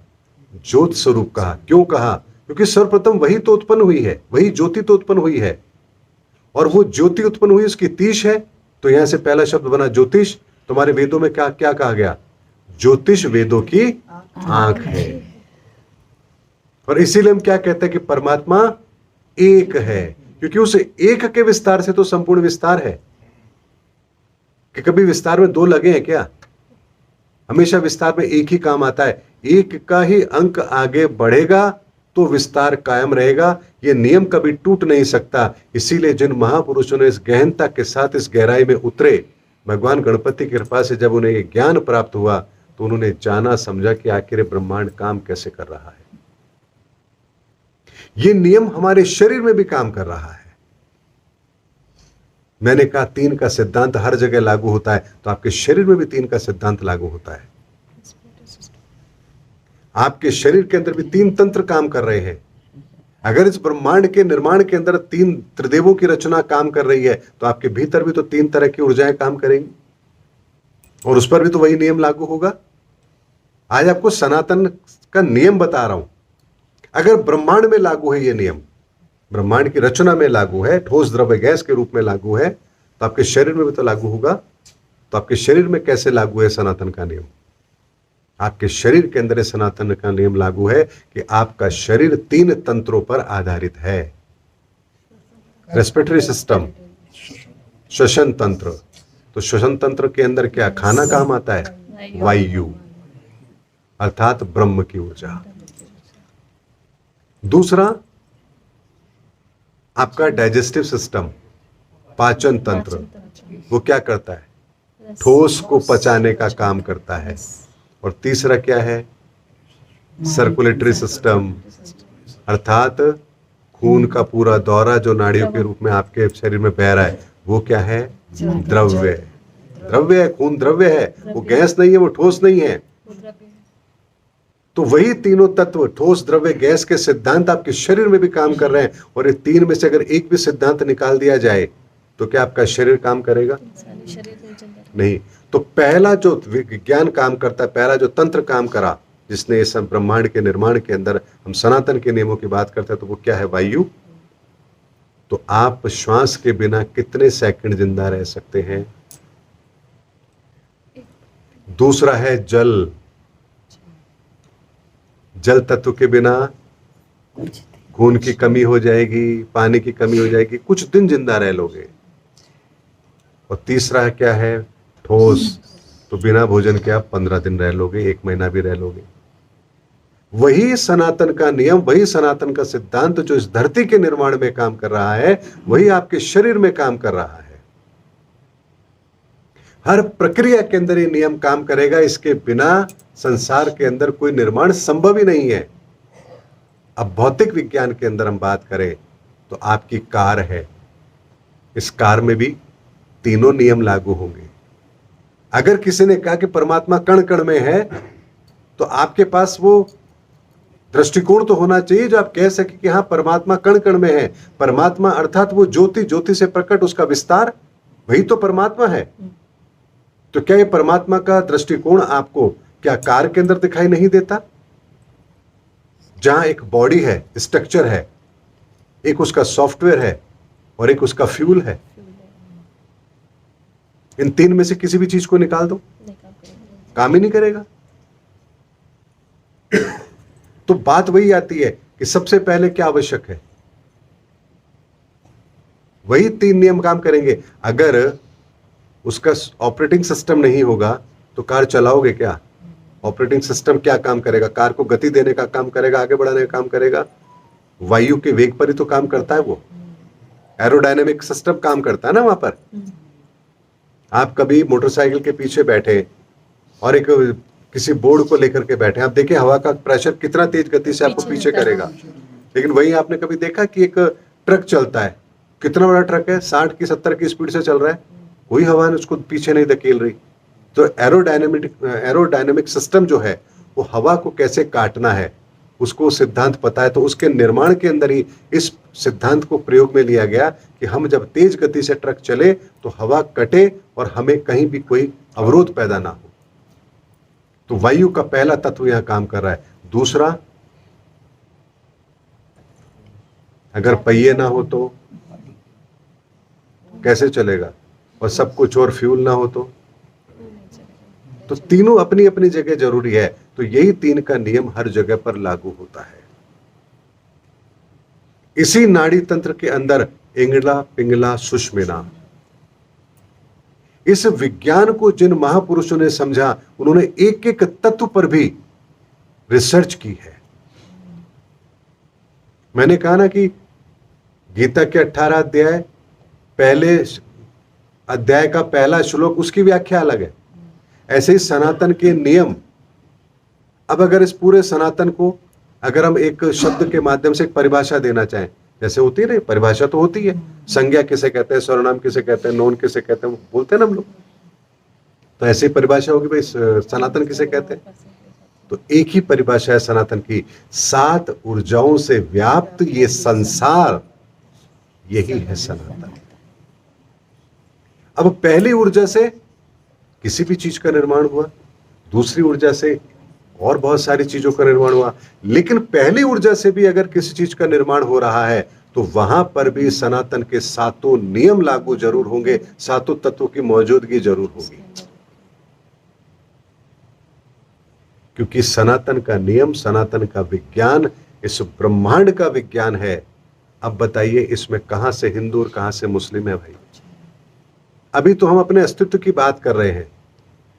ज्योत स्वरूप कहा। क्यों कहा? क्योंकि सर्वप्रथम वही तो उत्पन्न हुई है, वही ज्योति तो उत्पन्न हुई है। और वो ज्योति उत्पन्न हुई, उसकी तीश है, तो यहां से पहला शब्द बना ज्योतिष। तुम्हारे वेदों में क्या क्या कहा गया? ज्योतिष वेदों की आंख है। और इसीलिए हम क्या कहते हैं कि परमात्मा एक है, क्योंकि उस एक के विस्तार से तो संपूर्ण विस्तार है। कि कभी विस्तार में 2 लगे हैं क्या? हमेशा विस्तार में एक ही काम आता है। 1 का ही अंक आगे बढ़ेगा तो विस्तार कायम रहेगा। यह नियम कभी टूट नहीं सकता। इसीलिए जिन महापुरुषों ने इस गहनता के साथ इस गहराई में उतरे, भगवान गणपति की कृपा से जब उन्हें यह ज्ञान प्राप्त हुआ तो उन्होंने जाना समझा कि आखिर ब्रह्मांड काम कैसे कर रहा है। ये नियम हमारे शरीर में भी काम कर रहा है। मैंने कहा 3 का सिद्धांत हर जगह लागू होता है, तो आपके शरीर में भी 3 का सिद्धांत लागू होता है। आपके शरीर के अंदर भी 3 तंत्र काम कर रहे हैं। अगर इस ब्रह्मांड के निर्माण के अंदर 3 त्रिदेवों की रचना काम कर रही है, तो आपके भीतर भी तो 3 तरह की ऊर्जाएं काम करेंगी और उस पर भी तो वही नियम लागू होगा। आज आपको सनातन का नियम बता रहा हूं। अगर ब्रह्मांड में लागू है ये नियम, ब्रह्मांड की रचना में लागू है, ठोस द्रव्य गैस के रूप में लागू है, तो आपके शरीर में भी तो लागू होगा। तो आपके शरीर में कैसे लागू है सनातन का नियम? आपके शरीर के अंदर सनातन का नियम लागू है कि आपका शरीर 3 तंत्रों पर आधारित है। रेस्पिरेटरी सिस्टम, श्वसन तंत्र। तो श्वसन तंत्र के अंदर क्या खाना काम आता है? वायु, अर्थात ब्रह्म की ऊर्जा। दूसरा आपका डाइजेस्टिव सिस्टम, पाचन तंत्र, वो क्या करता है? ठोस को पचाने का काम करता है। और तीसरा क्या है? सर्कुलेटरी सिस्टम, अर्थात खून का पूरा दौरा जो नाड़ियों के रूप में आपके शरीर में बह रहा है, वो क्या है? द्रव्य। द्रव्य है, खून द्रव्य है, वो गैस नहीं है, वो ठोस नहीं है। तो वही तीनों तत्व, ठोस द्रव्य गैस के सिद्धांत आपके शरीर में भी काम कर रहे हैं। और ये 3 में से अगर एक भी सिद्धांत निकाल दिया जाए तो क्या आपका शरीर काम करेगा? नहीं। तो पहला जो विज्ञान काम करता है, पहला जो तंत्र काम करा, जिसने इस ब्रह्मांड के निर्माण के अंदर हम सनातन के नियमों की बात करते हैं, तो वो क्या है? वायु। तो आप श्वास के बिना कितने सेकंड जिंदा रह सकते हैं? दूसरा है जल। जल तत्व के बिना खून की कमी हो जाएगी, पानी की कमी हो जाएगी, कुछ दिन जिंदा रह लोगे। और तीसरा क्या है? ठोस। तो बिना भोजन के आप 15 दिन रह लोगे, 1 महीना भी रह लोगे। वही सनातन का नियम, वही सनातन का सिद्धांत जो इस धरती के निर्माण में काम कर रहा है, वही आपके शरीर में काम कर रहा है। हर प्रक्रिया के अंदर ये नियम काम करेगा। इसके बिना संसार के अंदर कोई निर्माण संभव ही नहीं है। अब भौतिक विज्ञान के अंदर हम बात करें तो आपकी कार है, इस कार में भी तीनों नियम लागू होंगे। अगर किसी ने कहा कि परमात्मा कण कण में है, तो आपके पास वो दृष्टिकोण तो होना चाहिए जो आप कह सके कि हाँ, परमात्मा कण कण में है। परमात्मा अर्थात वो ज्योति, ज्योति से प्रकट उसका विस्तार, वही तो परमात्मा है। तो क्या ये परमात्मा का दृष्टिकोण आपको क्या कार के अंदर दिखाई नहीं देता? जहां एक बॉडी है, स्ट्रक्चर है, एक उसका सॉफ्टवेयर है और एक उसका फ्यूल है। इन 3 में से किसी भी चीज को निकाल दो, काम ही नहीं करेगा। तो बात वही आती है कि सबसे पहले क्या आवश्यक है? वही 3 नियम काम करेंगे। अगर उसका ऑपरेटिंग सिस्टम नहीं होगा तो कार चलाओगे क्या? ऑपरेटिंग सिस्टम क्या काम करेगा? कार को गति देने का काम करेगा, आगे बढ़ाने का काम करेगा। वायु के वेग पर ही तो काम करता है वो। एरोडायनेमिक सिस्टम काम करता है ना वहां पर। आप कभी मोटरसाइकिल के पीछे बैठे और एक किसी बोर्ड को लेकर के बैठे, आप देखिए हवा का प्रेशर कितना तेज गति से आपको पीछे करेगा। लेकिन वही आपने कभी देखा कि एक ट्रक चलता है, कितना बड़ा ट्रक है, 60 की 70 की स्पीड से चल रहा है, कोई हवा ने उसको पीछे नहीं धकेल रही। तो एरोडायनेमिक सिस्टम जो है वो हवा को कैसे काटना है उसको सिद्धांत पता है। तो उसके निर्माण के अंदर ही इस सिद्धांत को प्रयोग में लिया गया कि हम जब तेज गति से ट्रक चले तो हवा कटे और हमें कहीं भी कोई अवरोध पैदा ना हो। तो वायु का पहला तत्व यहां काम कर रहा है। दूसरा, अगर पहिए ना हो तो कैसे चलेगा? और सब कुछ और फ्यूल ना हो तो तीनों अपनी अपनी जगह जरूरी है। तो यही 3 का नियम हर जगह पर लागू होता है। इसी नाड़ी तंत्र के अंदर इंगला, पिंगला, सुषुम्ना, इस विज्ञान को जिन महापुरुषों ने समझा, उन्होंने एक एक तत्व पर भी रिसर्च की है। मैंने कहा ना कि गीता के 18 अध्याय, पहले अध्याय का पहला श्लोक, उसकी व्याख्या अलग है। ऐसे ही सनातन के नियम, अब अगर इस पूरे सनातन को अगर हम एक शब्द के माध्यम से एक परिभाषा देना चाहें, जैसे होती है ना, परिभाषा तो होती है, संज्ञा किसे कहते हैं, सर्वनाम किसे कहते हैं, नोन किसे कहते हैं, बोलते हैं ना हम लोग, तो ऐसी परिभाषा होगी भाई सनातन किसे कहते हैं। तो एक ही परिभाषा है सनातन की, 7 ऊर्जाओं से व्याप्त ये संसार, यही है सनातन। अब पहली ऊर्जा से किसी भी चीज का निर्माण हुआ, दूसरी ऊर्जा से और बहुत सारी चीजों का निर्माण हुआ, लेकिन पहली ऊर्जा से भी अगर किसी चीज का निर्माण हो रहा है तो वहां पर भी सनातन के 7 नियम लागू जरूर होंगे, 7 तत्वों की मौजूदगी जरूर होगी, क्योंकि सनातन का नियम, सनातन का विज्ञान इस ब्रह्मांड का विज्ञान है। अब बताइए इसमें कहां से हिंदू और कहां से मुस्लिम है भाई। अभी तो हम अपने अस्तित्व की बात कर रहे हैं,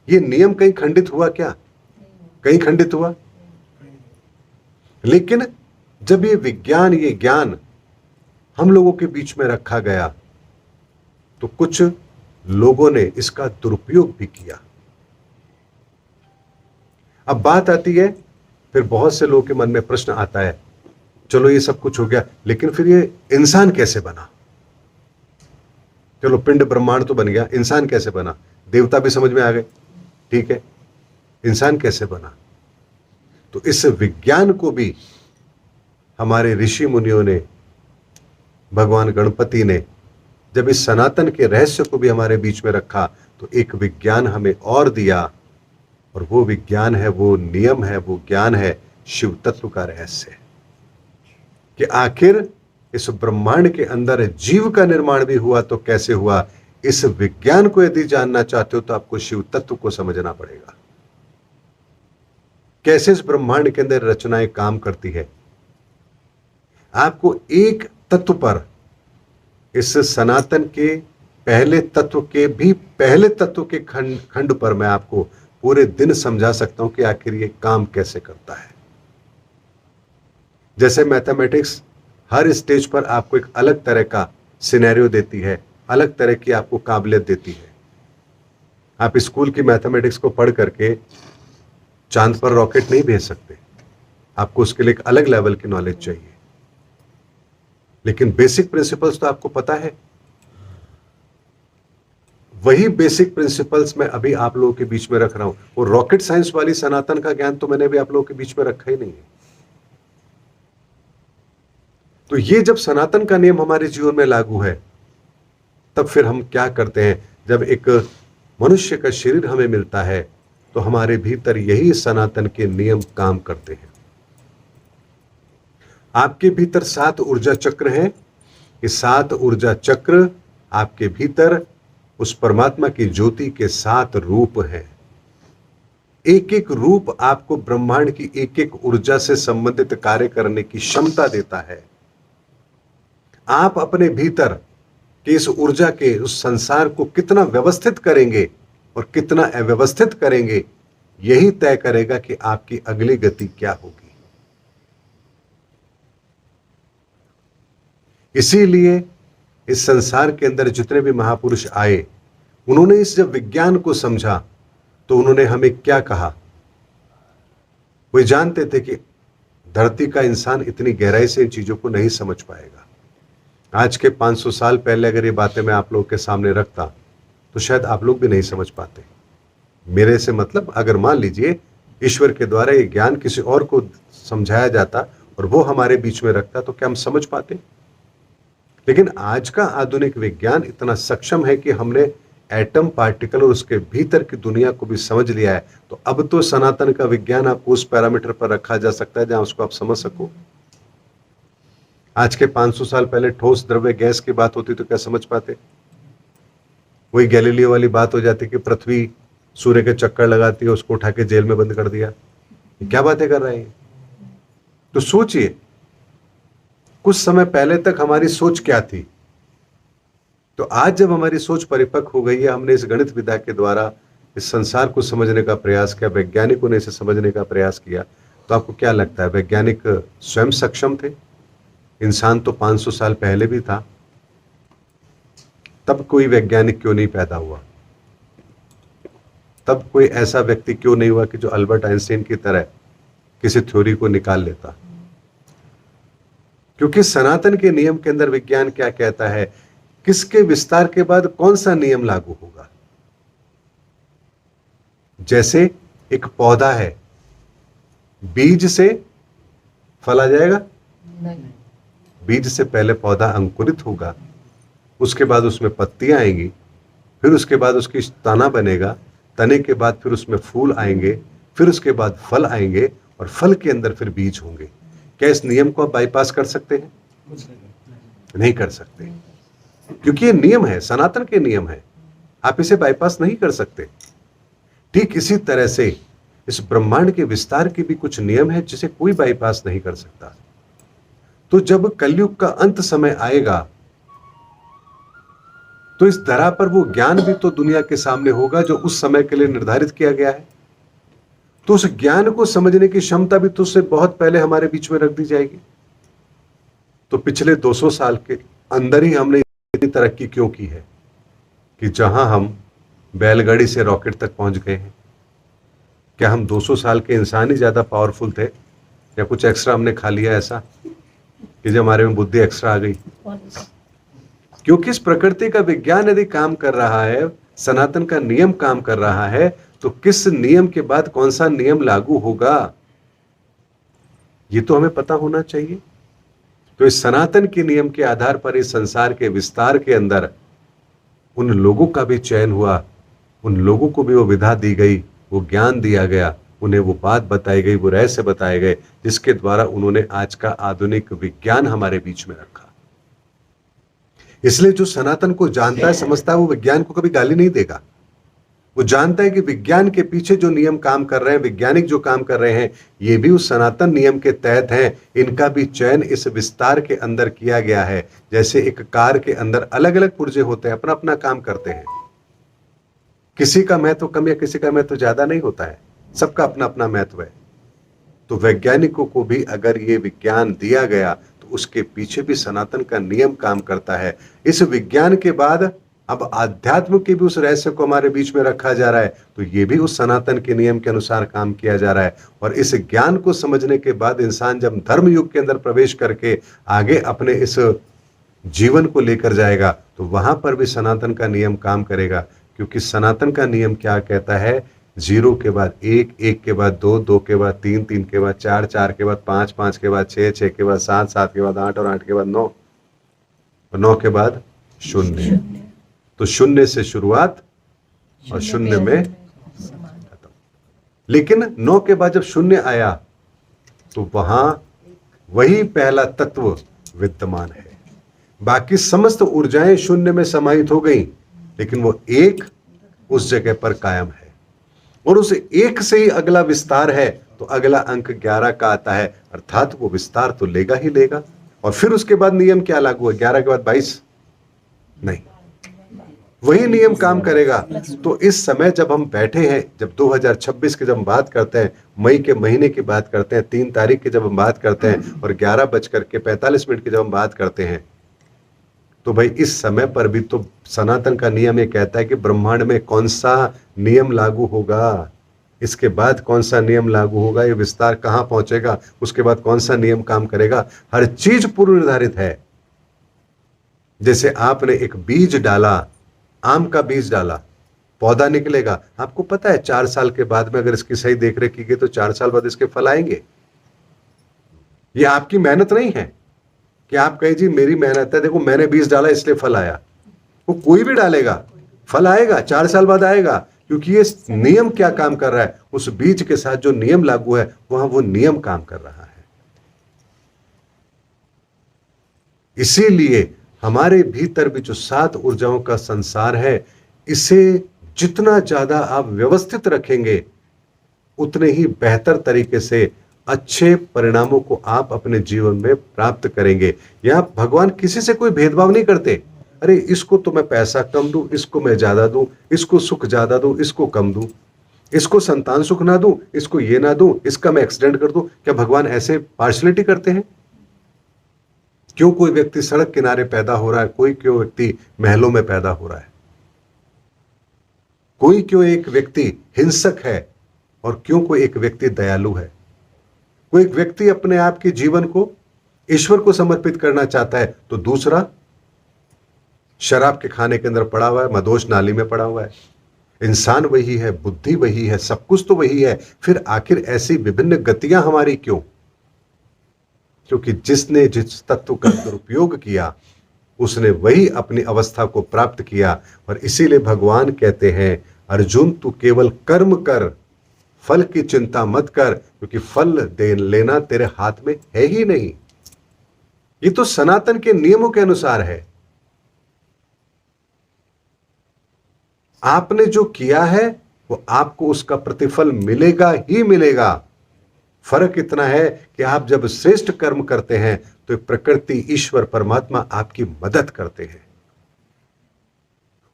ये नियम कहीं खंडित हुआ क्या? कहीं खंडित हुआ? लेकिन जब ये विज्ञान, ये ज्ञान हम लोगों के बीच में रखा गया तो कुछ लोगों ने इसका दुरुपयोग भी किया। अब बात आती है, फिर बहुत से लोगों के मन में प्रश्न आता है, चलो ये सब कुछ हो गया, लेकिन फिर ये इंसान कैसे बना? चलो पिंड ब्रह्मांड तो बन गया, इंसान कैसे बना? देवता भी समझ में आ गए, ठीक है, इंसान कैसे बना? तो इस विज्ञान को भी हमारे ऋषि मुनियों ने, भगवान गणपति ने जब इस सनातन के रहस्य को भी हमारे बीच में रखा तो एक विज्ञान हमें और दिया, और वो विज्ञान है, वो नियम है, वो ज्ञान है शिव तत्व का रहस्य, कि आखिर इस ब्रह्मांड के अंदर जीव का निर्माण भी हुआ तो कैसे हुआ। इस विज्ञान को यदि जानना चाहते हो तो आपको शिव तत्व को समझना पड़ेगा, कैसे इस ब्रह्मांड के अंदर रचनाएं काम करती है। आपको एक तत्व पर, इस सनातन के पहले तत्व के भी पहले तत्व के खंड पर मैं आपको पूरे दिन समझा सकता हूं कि आखिर ये काम कैसे करता है। जैसे मैथमेटिक्स हर स्टेज पर आपको एक अलग तरह का सिनेरियो देती है, अलग तरह की आपको काबिलियत देती है। आप स्कूल की मैथमेटिक्स को पढ़ करके चांद पर रॉकेट नहीं भेज सकते, आपको उसके लिए एक अलग लेवल की नॉलेज चाहिए, लेकिन बेसिक प्रिंसिपल्स तो आपको पता है। वही बेसिक प्रिंसिपल्स मैं अभी आप लोगों के बीच में रख रहा हूं, वो रॉकेट साइंस वाली सनातन का ज्ञान तो मैंने भी आप लोगों के बीच में रखा ही नहीं है। तो ये जब सनातन का नियम हमारे जीवन में लागू है, तब फिर हम क्या करते हैं, जब एक मनुष्य का शरीर हमें मिलता है तो हमारे भीतर यही सनातन के नियम काम करते हैं। आपके भीतर 7 ऊर्जा चक्र हैं, ये 7 ऊर्जा चक्र आपके भीतर उस परमात्मा की ज्योति के 7 रूप हैं। एक एक रूप आपको ब्रह्मांड की एक एक ऊर्जा से संबंधित कार्य करने की क्षमता देता है। आप अपने भीतर के इस ऊर्जा के उस संसार को कितना व्यवस्थित करेंगे और कितना अव्यवस्थित करेंगे, यही तय करेगा कि आपकी अगली गति क्या होगी। इसीलिए इस संसार के अंदर जितने भी महापुरुष आए, उन्होंने इस जब विज्ञान को समझा तो उन्होंने हमें क्या कहा। वे जानते थे कि धरती का इंसान इतनी गहराई से इन चीजों को नहीं समझ पाएगा। आज के 500 साल पहले अगर ये बातें मैं आप लोगों के सामने रखता तो शायद आप लोग भी नहीं समझ पाते। मेरे से मतलब, अगर मान लीजिए ईश्वर के द्वारा ये ज्ञान किसी और को समझाया जाता और वो हमारे बीच में रखता, तो क्या हम समझ पाते? लेकिन आज का आधुनिक विज्ञान इतना सक्षम है कि हमने एटम पार्टिकल और उसके भीतर की दुनिया को भी समझ लिया है। तो अब तो सनातन का विज्ञान आपको उस पैरामीटर पर रखा जा सकता है जहां उसको आप समझ सको। आज के 500 साल पहले ठोस द्रव्य गैस की बात होती तो क्या समझ पाते? वही गैलीलियो वाली बात हो जाती कि पृथ्वी सूर्य के चक्कर लगाती है, उसको उठा के जेल में बंद कर दिया। क्या बातें कर रहे हैं? तो सोचिए, कुछ समय पहले तक हमारी सोच क्या थी। तो आज जब हमारी सोच परिपक्व हो गई है, हमने इस गणित विद्या के द्वारा इस संसार को समझने का प्रयास किया, वैज्ञानिकों ने इसे समझने का प्रयास किया, तो आपको क्या लगता है वैज्ञानिक स्वयं सक्षम थे? इंसान तो 500 साल पहले भी था, तब कोई वैज्ञानिक क्यों नहीं पैदा हुआ? तब कोई ऐसा व्यक्ति क्यों नहीं हुआ कि जो अल्बर्ट आइंस्टाइन की तरह किसी थ्योरी को निकाल लेता? क्योंकि सनातन के नियम के अंदर विज्ञान क्या कहता है, किसके विस्तार के बाद कौन सा नियम लागू होगा। जैसे एक पौधा है, बीज से फल आ जाएगा? नहीं। बीज से पहले पौधा अंकुरित होगा, उसके बाद उसमें पत्तियां आएंगी, फिर उसके बाद उसकी तना बनेगा, तने के बाद फिर उसमें फूल आएंगे, फिर उसके बाद फल आएंगे, और फल के अंदर फिर बीज होंगे। क्या इस नियम को आप बाईपास कर सकते हैं? नहीं कर सकते, क्योंकि ये नियम है, सनातन के नियम है, आप इसे बाईपास नहीं कर सकते। ठीक इसी तरह से इस ब्रह्मांड के विस्तार के भी कुछ नियम है जिसे कोई बाईपास नहीं कर सकता। तो जब कलयुग का अंत समय आएगा तो इस धरा पर वो ज्ञान भी तो दुनिया के सामने होगा जो उस समय के लिए निर्धारित किया गया है। तो उस ज्ञान को समझने की क्षमता भी तो उससे बहुत पहले हमारे बीच में रख दी जाएगी। तो पिछले 200 साल के अंदर ही हमने इतनी तरक्की क्यों की है कि जहां हम बैलगाड़ी से रॉकेट तक पहुंच गए हैं। क्या हम 200 साल के इंसान ही ज्यादा पावरफुल थे, या कुछ एक्स्ट्रा हमने खा लिया ऐसा कि जब हमारे में बुद्धि एक्स्ट्रा आ गई? क्योंकि इस प्रकृति का विज्ञान यदि काम कर रहा है, सनातन का नियम काम कर रहा है, तो किस नियम के बाद कौन सा नियम लागू होगा ये तो हमें पता होना चाहिए। तो इस सनातन के नियम के आधार पर इस संसार के विस्तार के अंदर उन लोगों का भी चयन हुआ, उन लोगों को भी वो विधा दी गई, वो ज्ञान दिया गया, उन्हें वो बात बताई गई, वो रहस्य बताए गए, जिसके द्वारा उन्होंने आज का आधुनिक विज्ञान हमारे बीच में रखा। इसलिए जो सनातन को जानता है, समझता है, वो विज्ञान को कभी गाली नहीं देगा। वो जानता है कि विज्ञान के पीछे जो नियम काम कर रहे हैं, वैज्ञानिक जो काम कर रहे हैं, ये भी उस सनातन नियम के तहत हैं। इनका भी चयन इस विस्तार के अंदर किया गया है। जैसे एक कार के अंदर अलग अलग पुर्जे होते हैं, अपना अपना काम करते हैं, किसी का महत्व कम या किसी का महत्व ज्यादा नहीं होता है, सबका अपना अपना महत्व है। तो वैज्ञानिकों को भी अगर ये विज्ञान दिया गया तो उसके पीछे भी सनातन का नियम काम करता है। इस विज्ञान के बाद अब आध्यात्म के भी उस रहस्य को हमारे बीच में रखा जा रहा है, तो ये भी उस सनातन के नियम के अनुसार काम किया जा रहा है। और इस ज्ञान को समझने के बाद इंसान जब धर्म युग के अंदर प्रवेश करके आगे अपने इस जीवन को लेकर जाएगा, तो वहां पर भी सनातन का नियम काम करेगा। क्योंकि सनातन का नियम क्या कहता है, 0 के बाद 1, 1 के बाद 2, 2 के बाद 3, 3 के बाद 4, 4 के बाद 5, 5 के बाद 6, 6 के बाद 7, 7 के बाद 8 और 8 के बाद 9 और 9 के बाद 0। तो 0 से शुरुआत और 0 में खत्म। लेकिन 9 के बाद जब 0 आया तो वहां वही पहला तत्व विद्यमान है। बाकी समस्त ऊर्जाएं 0 में समाहित हो गई, लेकिन वो 1 उस जगह पर कायम है। और उस 1 से ही अगला विस्तार है, तो अगला अंक 11 का आता है, अर्थात वो विस्तार तो लेगा ही लेगा। और फिर उसके बाद नियम क्या लागू है? 11 के बाद 22 नहीं, वही नियम काम करेगा। तो इस समय जब हम बैठे हैं, जब 2026 की जब हम बात करते हैं, मई के महीने की बात करते हैं, 3 तारीख की जब हम बात करते हैं और 11:45 की जब हम बात करते हैं, तो भाई इस समय पर भी तो सनातन का नियम ये कहता है कि ब्रह्मांड में कौन सा नियम लागू होगा, इसके बाद कौन सा नियम लागू होगा, ये विस्तार कहां पहुंचेगा, उसके बाद कौन सा नियम काम करेगा, हर चीज पूर्व निर्धारित है। जैसे आपने एक बीज डाला, आम का बीज डाला, पौधा निकलेगा, आपको पता है 4 साल के बाद में अगर इसकी सही देखरेख की गई तो 4 साल बाद इसके फल आएंगे। ये आपकी मेहनत नहीं है कि आप कहें जी मेरी मेहनत है, देखो मैंने बीज डाला इसलिए फल आया। वो कोई भी डालेगा, फल आएगा, 4 साल बाद आएगा, क्योंकि ये नियम क्या काम कर रहा है, उस बीज के साथ जो नियम लागू है वहां वो नियम काम कर रहा है। इसीलिए हमारे भीतर भी जो 7 ऊर्जाओं का संसार है, इसे जितना ज्यादा आप व्यवस्थित रखेंगे, उतने ही बेहतर तरीके से अच्छे परिणामों को आप अपने जीवन में प्राप्त करेंगे। यहां भगवान किसी से कोई भेदभाव नहीं करते, अरे इसको तो मैं पैसा कम दूं, इसको मैं ज्यादा दूं, इसको सुख ज्यादा दूं, इसको कम दूं, इसको संतान सुख ना दूं, इसको ये ना दूं, इसका मैं एक्सीडेंट कर दूं। क्या भगवान ऐसे पार्शलिटी करते हैं? क्यों कोई व्यक्ति सड़क किनारे पैदा हो रहा है, कोई क्यों व्यक्ति महलों में पैदा हो रहा है, कोई क्यों एक व्यक्ति हिंसक है और क्यों कोई एक व्यक्ति दयालु है, कोई एक व्यक्ति अपने आप के जीवन को ईश्वर को समर्पित करना चाहता है तो दूसरा शराब के खाने के अंदर पड़ा हुआ है, मदोश नाली में पड़ा हुआ है। इंसान वही है, बुद्धि वही है, सब कुछ तो वही है, फिर आखिर ऐसी विभिन्न गतियां हमारी क्यों? क्योंकि जिसने जिस तत्व का दुरुपयोग किया उसने वही अपनी अवस्था को प्राप्त किया। और इसीलिए भगवान कहते हैं, अर्जुन तू केवल कर्म कर, फल की चिंता मत कर, क्योंकि फल दे लेना तेरे हाथ में है ही नहीं। ये तो सनातन के नियमों के अनुसार है। आपने जो किया है वो आपको उसका प्रतिफल मिलेगा ही मिलेगा। फर्क इतना है कि आप जब श्रेष्ठ कर्म करते हैं तो प्रकृति, ईश्वर, परमात्मा आपकी मदद करते हैं,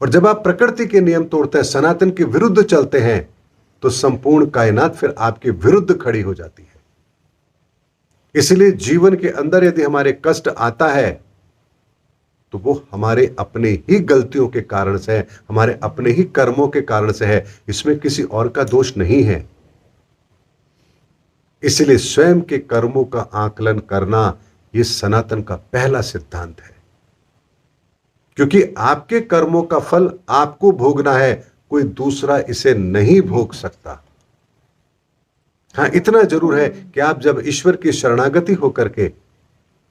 और जब आप प्रकृति के नियम तोड़ते हैं, सनातन के विरुद्ध चलते हैं, तो संपूर्ण कायनात फिर आपके विरुद्ध खड़ी हो जाती है। इसलिए जीवन के अंदर यदि हमारे कष्ट आता है तो वो हमारे अपने ही गलतियों के कारण से है, हमारे अपने ही कर्मों के कारण से है, इसमें किसी और का दोष नहीं है। इसलिए स्वयं के कर्मों का आकलन करना यह सनातन का पहला सिद्धांत है, क्योंकि आपके कर्मों का फल आपको भोगना है, कोई दूसरा इसे नहीं भोग सकता। हां, इतना जरूर है कि आप जब ईश्वर की शरणागति होकर के,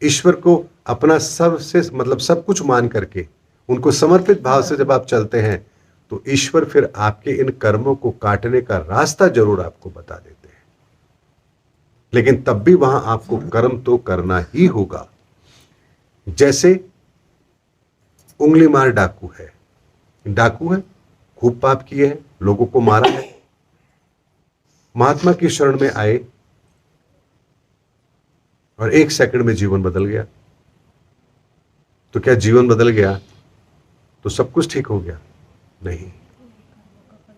ईश्वर को अपना सबसे मतलब सब कुछ मान करके, उनको समर्पित भाव से जब आप चलते हैं, तो ईश्वर फिर आपके इन कर्मों को काटने का रास्ता जरूर आपको बता देते हैं। लेकिन तब भी वहां आपको कर्म तो करना ही होगा। जैसे उंगली मार डाकू है, खूब पाप किए हैं, लोगों को मारा है, महात्मा की शरण में आए और 1 सेकंड में जीवन बदल गया। तो क्या जीवन बदल गया तो सब कुछ ठीक हो गया? नहीं।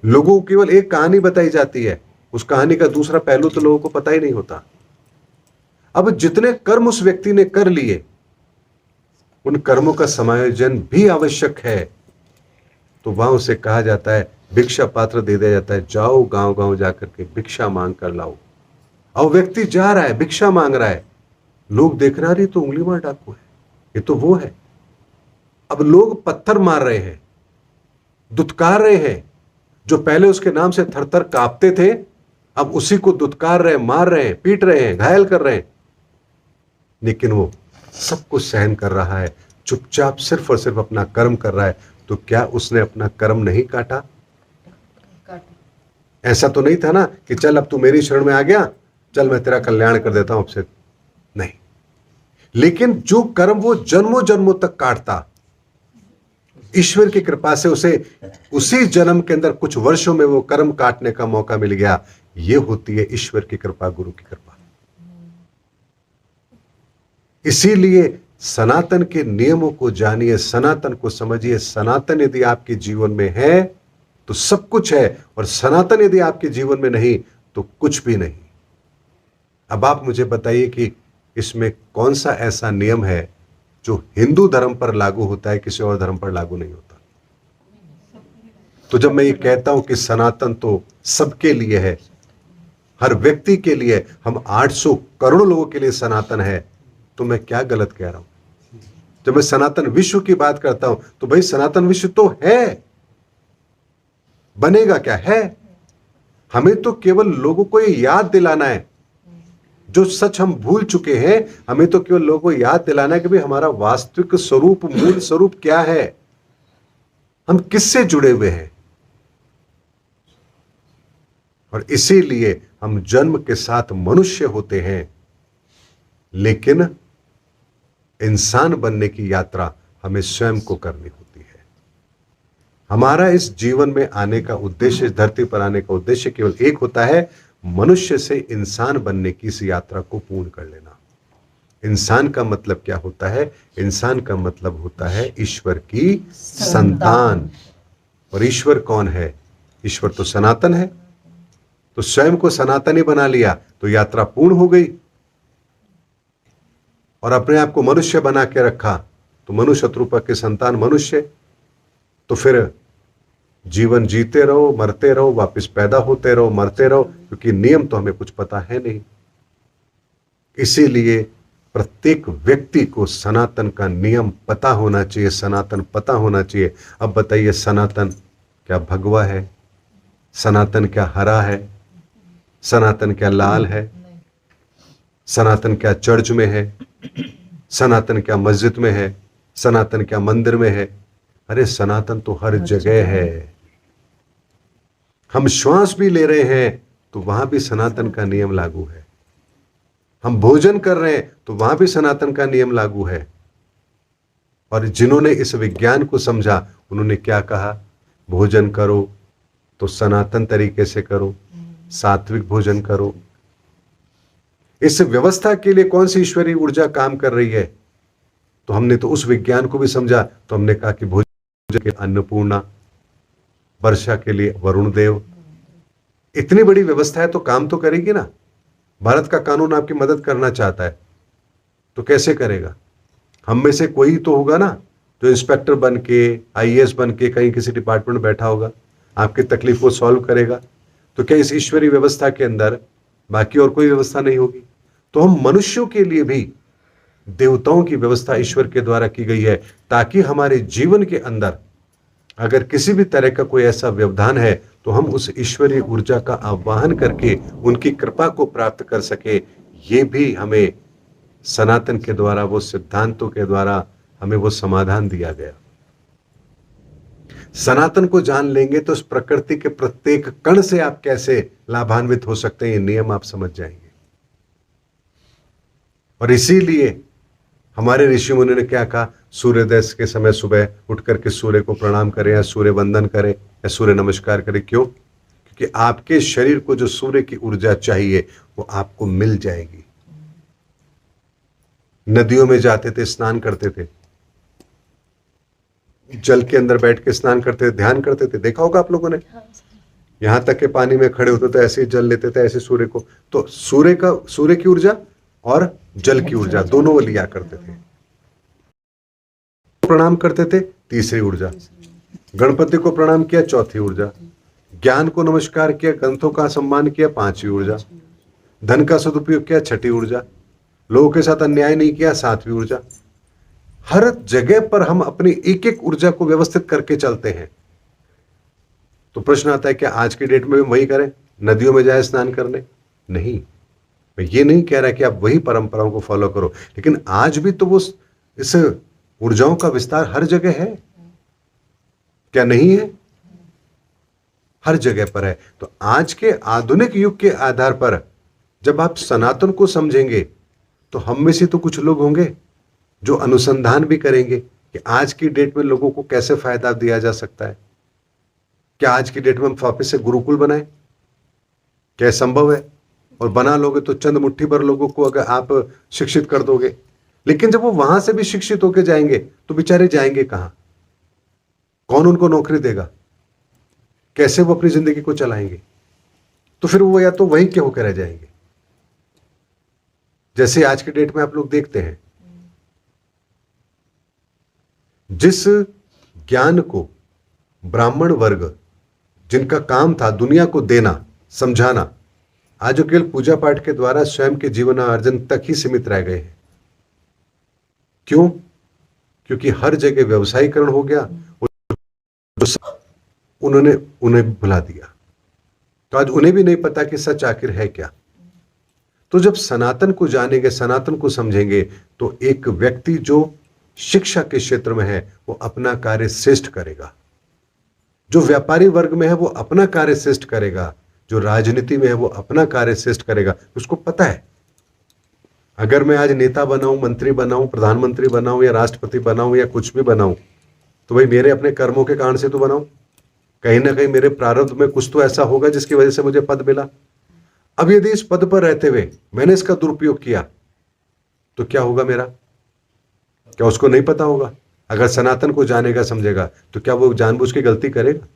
लोगों को केवल एक कहानी बताई जाती है, उस कहानी का दूसरा पहलू तो लोगों को पता ही नहीं होता। अब जितने कर्म उस व्यक्ति ने कर लिए, उन कर्मों का समायोजन भी आवश्यक है। तो वहां उसे कहा जाता है, भिक्षा पात्र दे दिया जाता है, जाओ गांव गांव जाकर के भिक्षा मांग कर लाओ। और व्यक्ति जा रहा है, भिक्षा मांग रहा है, लोग देख रहा है तो उंगली मार डाकू है, ये तो वो है। अब लोग पत्थर मार रहे हैं, दुत्कार रहे हैं, जो पहले उसके नाम से थरथर कांपते थे, अब उसी को दुत्कार रहे, मार रहे हैं, पीट रहे हैं, घायल कर रहे हैं, लेकिन वो सब कुछ सहन कर रहा है, चुपचाप सिर्फ और सिर्फ अपना कर्म कर रहा है। तो क्या उसने अपना कर्म नहीं काटा? ऐसा तो नहीं था ना कि चल अब तू मेरी शरण में आ गया, चल मैं तेरा कल्याण कर देता हूं अब से, नहीं। लेकिन जो कर्म वो जन्मों जन्मों तक काटता, ईश्वर की कृपा से उसे उसी जन्म के अंदर कुछ वर्षों में वो कर्म काटने का मौका मिल गया। ये होती है ईश्वर की कृपा, गुरु की कृपा। इसीलिए सनातन के नियमों को जानिए, सनातन को समझिए। सनातन यदि आपके जीवन में है तो सब कुछ है, और सनातन यदि आपके जीवन में नहीं तो कुछ भी नहीं। अब आप मुझे बताइए कि इसमें कौन सा ऐसा नियम है जो हिंदू धर्म पर लागू होता है, किसी और धर्म पर लागू नहीं होता? तो जब मैं ये कहता हूं कि सनातन तो सबके लिए है, हर व्यक्ति के लिए, हम 800 करोड़ लोगों के लिए सनातन है, तो मैं क्या गलत कह रहा हूं? जब मैं सनातन विश्व की बात करता हूं तो भाई सनातन विश्व तो है, बनेगा क्या है? हमें तो केवल लोगों को ये याद दिलाना है, जो सच हम भूल चुके हैं, हमें तो केवल लोगों को याद दिलाना है कि भाई हमारा वास्तविक स्वरूप, मूल स्वरूप क्या है, हम किससे जुड़े हुए हैं। और इसीलिए हम जन्म के साथ मनुष्य होते हैं, लेकिन इंसान बनने की यात्रा हमें स्वयं को करनी होती है। हमारा इस जीवन में आने का उद्देश्य, इस धरती पर आने का उद्देश्य केवल एक होता है, मनुष्य से इंसान बनने की इस यात्रा को पूर्ण कर लेना। इंसान का मतलब क्या होता है? इंसान का मतलब होता है ईश्वर की संतान। और ईश्वर कौन है? ईश्वर तो सनातन है। तो स्वयं को सनातनी बना लिया तो यात्रा पूर्ण हो गई, और अपने आप को मनुष्य बना के रखा तो मनुष्य रूपक के संतान मनुष्य। तो फिर जीवन जीते रहो, मरते रहो, वापस पैदा होते रहो, मरते रहो, क्योंकि नियम तो हमें कुछ पता है नहीं। इसीलिए प्रत्येक व्यक्ति को सनातन का नियम पता होना चाहिए, सनातन पता होना चाहिए। अब बताइए, सनातन क्या भगवा है? सनातन क्या हरा है? सनातन क्या लाल है? सनातन क्या चर्च में है? सनातन क्या मस्जिद में है? सनातन क्या मंदिर में है? अरे सनातन तो हर जगह है। हम श्वास भी ले रहे हैं तो वहां भी सनातन का नियम लागू है। हम भोजन कर रहे हैं तो वहां भी सनातन का नियम लागू है। और जिन्होंने इस विज्ञान को समझा, उन्होंने क्या कहा? भोजन करो तो सनातन तरीके से करो, सात्विक भोजन करो। इस व्यवस्था के लिए कौन सी ईश्वरीय ऊर्जा काम कर रही है? तो हमने तो उस विज्ञान को भी समझा, तो हमने कहा कि भोजन के लिए अन्नपूर्णा, वर्षा के लिए वरुण देव। इतनी बड़ी व्यवस्था है तो काम तो करेगी ना। भारत का कानून आपकी मदद करना चाहता है तो कैसे करेगा? हम में से कोई तो होगा ना जो इंस्पेक्टर बन के, आईएएस बन के कहीं किसी डिपार्टमेंट में बैठा होगा, आपकी तकलीफ को सॉल्व करेगा। तो क्या इस ईश्वरीय व्यवस्था के अंदर बाकी और कोई व्यवस्था नहीं होगी? तो हम मनुष्यों के लिए भी देवताओं की व्यवस्था ईश्वर के द्वारा की गई है, ताकि हमारे जीवन के अंदर अगर किसी भी तरह का कोई ऐसा व्यवधान है तो हम उस ईश्वरीय ऊर्जा का आवाहन करके उनकी कृपा को प्राप्त कर सके। ये भी हमें सनातन के द्वारा, वो सिद्धांतों के द्वारा हमें वो समाधान दिया गया। सनातन को जान लेंगे तो उस प्रकृति के प्रत्येक कण से आप कैसे लाभान्वित हो सकते हैं, ये नियम आप समझ जाएंगे। और इसीलिए हमारे ऋषि मुनि ने क्या कहा? सूर्योदय के समय सुबह उठ करके सूर्य को प्रणाम करें, या सूर्य वंदन करें, या सूर्य नमस्कार करें। क्यों? क्योंकि आपके शरीर को जो सूर्य की ऊर्जा चाहिए वो आपको मिल जाएगी। नदियों में जाते थे, स्नान करते थे, जल के अंदर बैठ के स्नान करते थे, ध्यान करते थे, देखा होगा आप लोगों ने। यहां तक के पानी में खड़े होते थे, ऐसे ही जल लेते थे, ऐसे सूर्य को। तो सूर्य की ऊर्जा और जल की ऊर्जा दोनों वो लिया करते थे। प्रणाम करते थे, तीसरी ऊर्जा। गणपति को प्रणाम किया, चौथी ऊर्जा। ज्ञान को नमस्कार किया, ग्रंथों का सम्मान किया, पांचवी ऊर्जा। धन का सदुपयोग किया, छठी ऊर्जा। लोगों के साथ अन्याय नहीं किया, सातवीं ऊर्जा। हर जगह पर हम अपनी एक एक ऊर्जा को व्यवस्थित करके चलते हैं। तो प्रश्न आता है, क्या आज की डेट में भी वही करें? नदियों में जाए स्नान करने? नहीं, मैं ये नहीं कह रहा कि आप वही परंपराओं को फॉलो करो, लेकिन आज भी तो वो इस ऊर्जाओं का विस्तार हर जगह है, क्या नहीं है? हर जगह पर है। तो आज के आधुनिक युग के आधार पर जब आप सनातन को समझेंगे तो हम में से तो कुछ लोग होंगे जो अनुसंधान भी करेंगे कि आज की डेट में लोगों को कैसे फायदा दिया जा सकता है। क्या आज की डेट में हम वापस से गुरुकुल बनाएं? क्या संभव है? और बना लोगे तो चंद मुट्ठी भर लोगों को अगर आप शिक्षित कर दोगे, लेकिन जब वो वहां से भी शिक्षित होकर जाएंगे तो बेचारे जाएंगे कहां? कौन उनको नौकरी देगा? कैसे वो अपनी जिंदगी को चलाएंगे? तो फिर वो या तो वहीं के होकर रह जाएंगे। जैसे आज के डेट में आप लोग देखते हैं, जिस ज्ञान को ब्राह्मण वर्ग, जिनका काम था दुनिया को देना, समझाना, आज वो केवल पूजा पाठ के द्वारा स्वयं के जीवनार्जन तक ही सीमित रह गए हैं। क्यों? क्योंकि हर जगह व्यवसायीकरण हो गया, उन्होंने उन्हें भुला दिया। तो आज उन्हें भी नहीं पता कि सच आखिर है क्या। तो जब सनातन को जानेंगे, सनातन को समझेंगे, तो एक व्यक्ति जो शिक्षा के क्षेत्र में है वो अपना कार्य श्रेष्ठ करेगा, जो व्यापारी वर्ग में है वो अपना कार्य श्रेष्ठ करेगा, जो राजनीति में है वो अपना कार्य श्रेष्ठ करेगा। उसको पता है, अगर मैं आज नेता बनाऊं, मंत्री बनाऊं, प्रधानमंत्री बनाऊं, या राष्ट्रपति बनाऊं, या कुछ भी बनाऊं, तो भाई मेरे अपने कर्मों के कारण से तो बनाऊं। कहीं ना कहीं मेरे प्रारब्ध में कुछ तो ऐसा होगा जिसकी वजह से मुझे पद मिला। अब यदि इस पद पर रहते हुए मैंने इसका दुरुपयोग किया तो क्या होगा मेरा? क्या उसको नहीं पता होगा? अगर सनातन को जानेगा, समझेगा, तो क्या वो जानबूझ के गलती करेगा?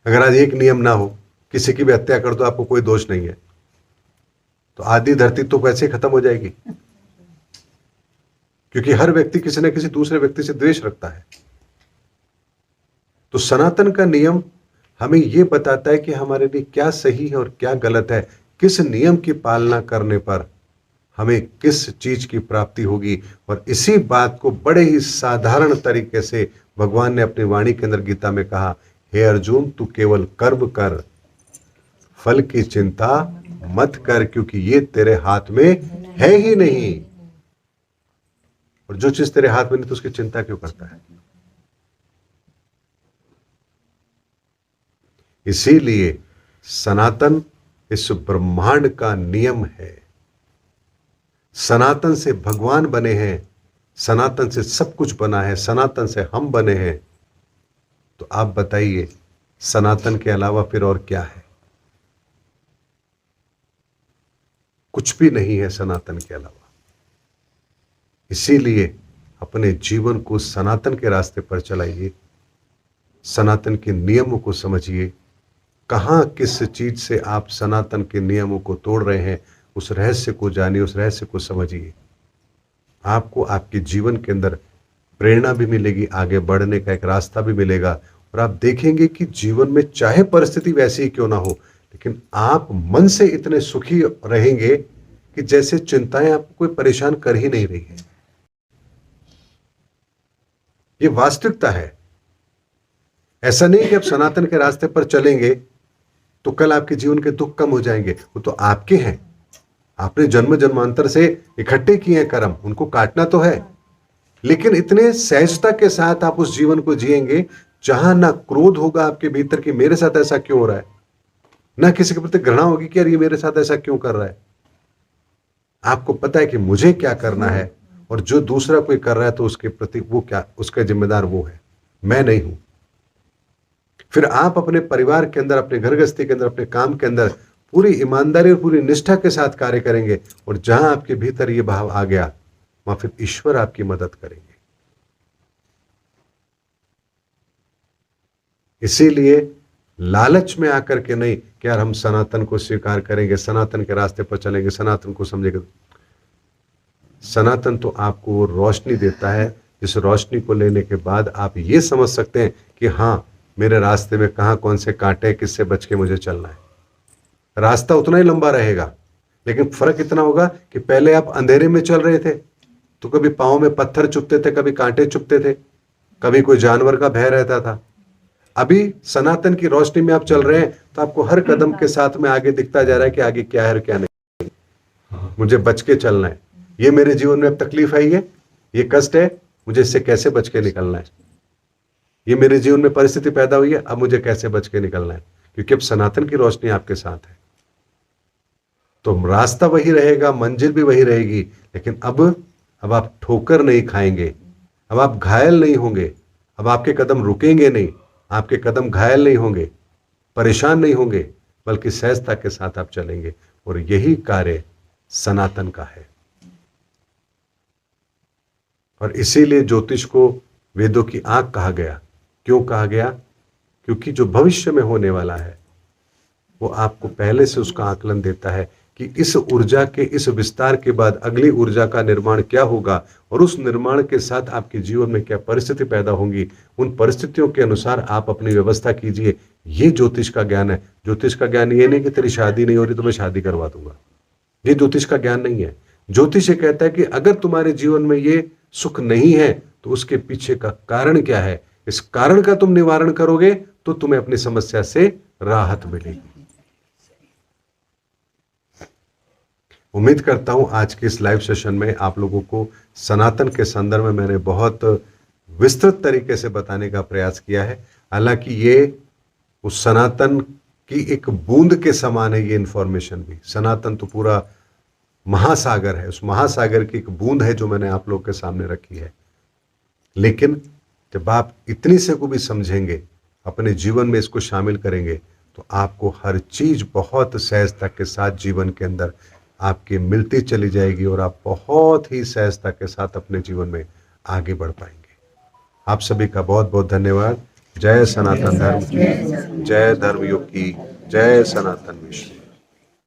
अगर आज एक नियम ना हो, किसी की भी हत्या कर दो, आपको कोई दोष नहीं है, तो आधी धरती तो वैसे खत्म हो जाएगी, क्योंकि हर व्यक्ति किसी न किसी दूसरे व्यक्ति से द्वेष रखता है। तो सनातन का नियम हमें यह बताता है कि हमारे लिए क्या सही है और क्या गलत है, किस नियम की पालना करने पर हमें किस चीज की प्राप्ति होगी। और इसी बात को बड़े ही साधारण तरीके से भगवान ने अपनी वाणी के अंदर गीता में कहा, हे अर्जुन तू केवल कर्म कर, फल की चिंता मत कर, क्योंकि ये तेरे हाथ में है ही नहीं। और जो चीज तेरे हाथ में नहीं तो उसकी चिंता क्यों करता है। इसीलिए सनातन इस ब्रह्मांड का नियम है। सनातन से भगवान बने हैं, सनातन से सब कुछ बना है, सनातन से हम बने हैं। तो आप बताइए सनातन के अलावा फिर और क्या है। कुछ भी नहीं है सनातन के अलावा। इसीलिए अपने जीवन को सनातन के रास्ते पर चलाइए, सनातन के नियमों को समझिए। कहां किस चीज से आप सनातन के नियमों को तोड़ रहे हैं, उस रहस्य को जानिए, उस रहस्य को समझिए। आपको आपके जीवन के अंदर प्रेरणा भी मिलेगी, आगे बढ़ने का एक रास्ता भी मिलेगा। और आप देखेंगे कि जीवन में चाहे परिस्थिति वैसी ही क्यों ना हो, लेकिन आप मन से इतने सुखी रहेंगे कि जैसे चिंताएं आपको कोई परेशान कर ही नहीं रही है। ये वास्तविकता है। ऐसा नहीं कि आप सनातन के रास्ते पर चलेंगे तो कल आपके जीवन के दुख कम हो जाएंगे। वो तो आपके हैं, आपने जन्म जन्मांतर से इकट्ठे किए हैं कर्म, उनको काटना तो है। लेकिन इतने सहजता के साथ आप उस जीवन को जिएंगे जहां ना क्रोध होगा आपके भीतर कि मेरे साथ ऐसा क्यों हो रहा है, ना किसी के प्रति घृणा होगी कि यार ये मेरे साथ ऐसा क्यों कर रहा है। आपको पता है कि मुझे क्या करना है, और जो दूसरा कोई कर रहा है तो उसके प्रति वो क्या, उसका जिम्मेदार वो है, मैं नहीं हूं। फिर आप अपने परिवार के अंदर, अपने घर गृहस्थी के अंदर, अपने काम के अंदर पूरी ईमानदारी और पूरी निष्ठा के साथ कार्य करेंगे। और जहां आपके भीतर ये भाव आ गया, वहां फिर ईश्वर आपकी मदद करेंगे। इसीलिए लालच में आकर के नहीं कि यार हम सनातन को स्वीकार करेंगे, सनातन के रास्ते पर चलेंगे, सनातन को समझेंगे। सनातन तो आपको वो रोशनी देता है जिस रोशनी को लेने के बाद आप ये समझ सकते हैं कि हाँ, मेरे रास्ते में कहाँ कौन से कांटे, किससे बच के मुझे चलना है। रास्ता उतना ही लंबा रहेगा, लेकिन फर्क इतना होगा कि पहले आप अंधेरे में चल रहे थे तो कभी पांव में पत्थर चुभते थे, कभी कांटे चुभते थे, कभी कोई जानवर का भय रहता था। अभी सनातन की रोशनी में आप चल रहे हैं तो आपको हर कदम के साथ में आगे दिखता जा रहा है कि आगे क्या है और क्या नहीं, मुझे बच के चलना है। ये मेरे जीवन में अब तकलीफ आई है, ये कष्ट है, मुझे इससे कैसे बच के निकलना है। ये मेरे जीवन में परिस्थिति पैदा हुई है, अब मुझे कैसे बच के निकलना है, क्योंकि अब सनातन की रोशनी आपके साथ है। तो रास्ता वही रहेगा, मंजिल भी वही रहेगी, लेकिन अब आप ठोकर नहीं खाएंगे, अब आप घायल नहीं होंगे, अब आपके कदम रुकेंगे नहीं, आपके कदम घायल नहीं होंगे, परेशान नहीं होंगे, बल्कि सहजता के साथ आप चलेंगे। और यही कार्य सनातन का है। और इसीलिए ज्योतिष को वेदों की आंख कहा गया। क्यों कहा गया? क्योंकि जो भविष्य में होने वाला है वो आपको पहले से उसका आकलन देता है कि इस ऊर्जा के, इस विस्तार के बाद अगली ऊर्जा का निर्माण क्या होगा, और उस निर्माण के साथ आपके जीवन में क्या परिस्थिति पैदा होंगी। उन परिस्थितियों के अनुसार आप अपनी व्यवस्था कीजिए। ये ज्योतिष का ज्ञान है। ज्योतिष का ज्ञान ये नहीं कि तेरी शादी नहीं हो रही तो मैं शादी करवा दूंगा, ये ज्योतिष का ज्ञान नहीं है। ज्योतिष ये कहता है कि अगर तुम्हारे जीवन में ये सुख नहीं है तो उसके पीछे का कारण क्या है, इस कारण का तुम निवारण करोगे तो तुम्हें अपनी समस्या से राहत मिलेगी। उम्मीद करता हूं आज के इस लाइव सेशन में आप लोगों को सनातन के संदर्भ में मैंने बहुत विस्तृत तरीके से बताने का प्रयास किया है। हालांकि ये उस सनातन की एक बूंद के समान है, ये इंफॉर्मेशन भी। सनातन तो पूरा महासागर है, उस महासागर की एक बूंद है जो मैंने आप लोगों के सामने रखी है। लेकिन जब आप इतनी से को भी समझेंगे, अपने जीवन में इसको शामिल करेंगे, तो आपको हर चीज बहुत सहजता के साथ जीवन के अंदर आपकी मिलती चली जाएगी और आप बहुत ही सहजता के साथ अपने जीवन में आगे बढ़ पाएंगे। आप सभी का बहुत बहुत धन्यवाद। जय सनातन धर्म की, जय धर्म युग की, जय सनातन विश्व।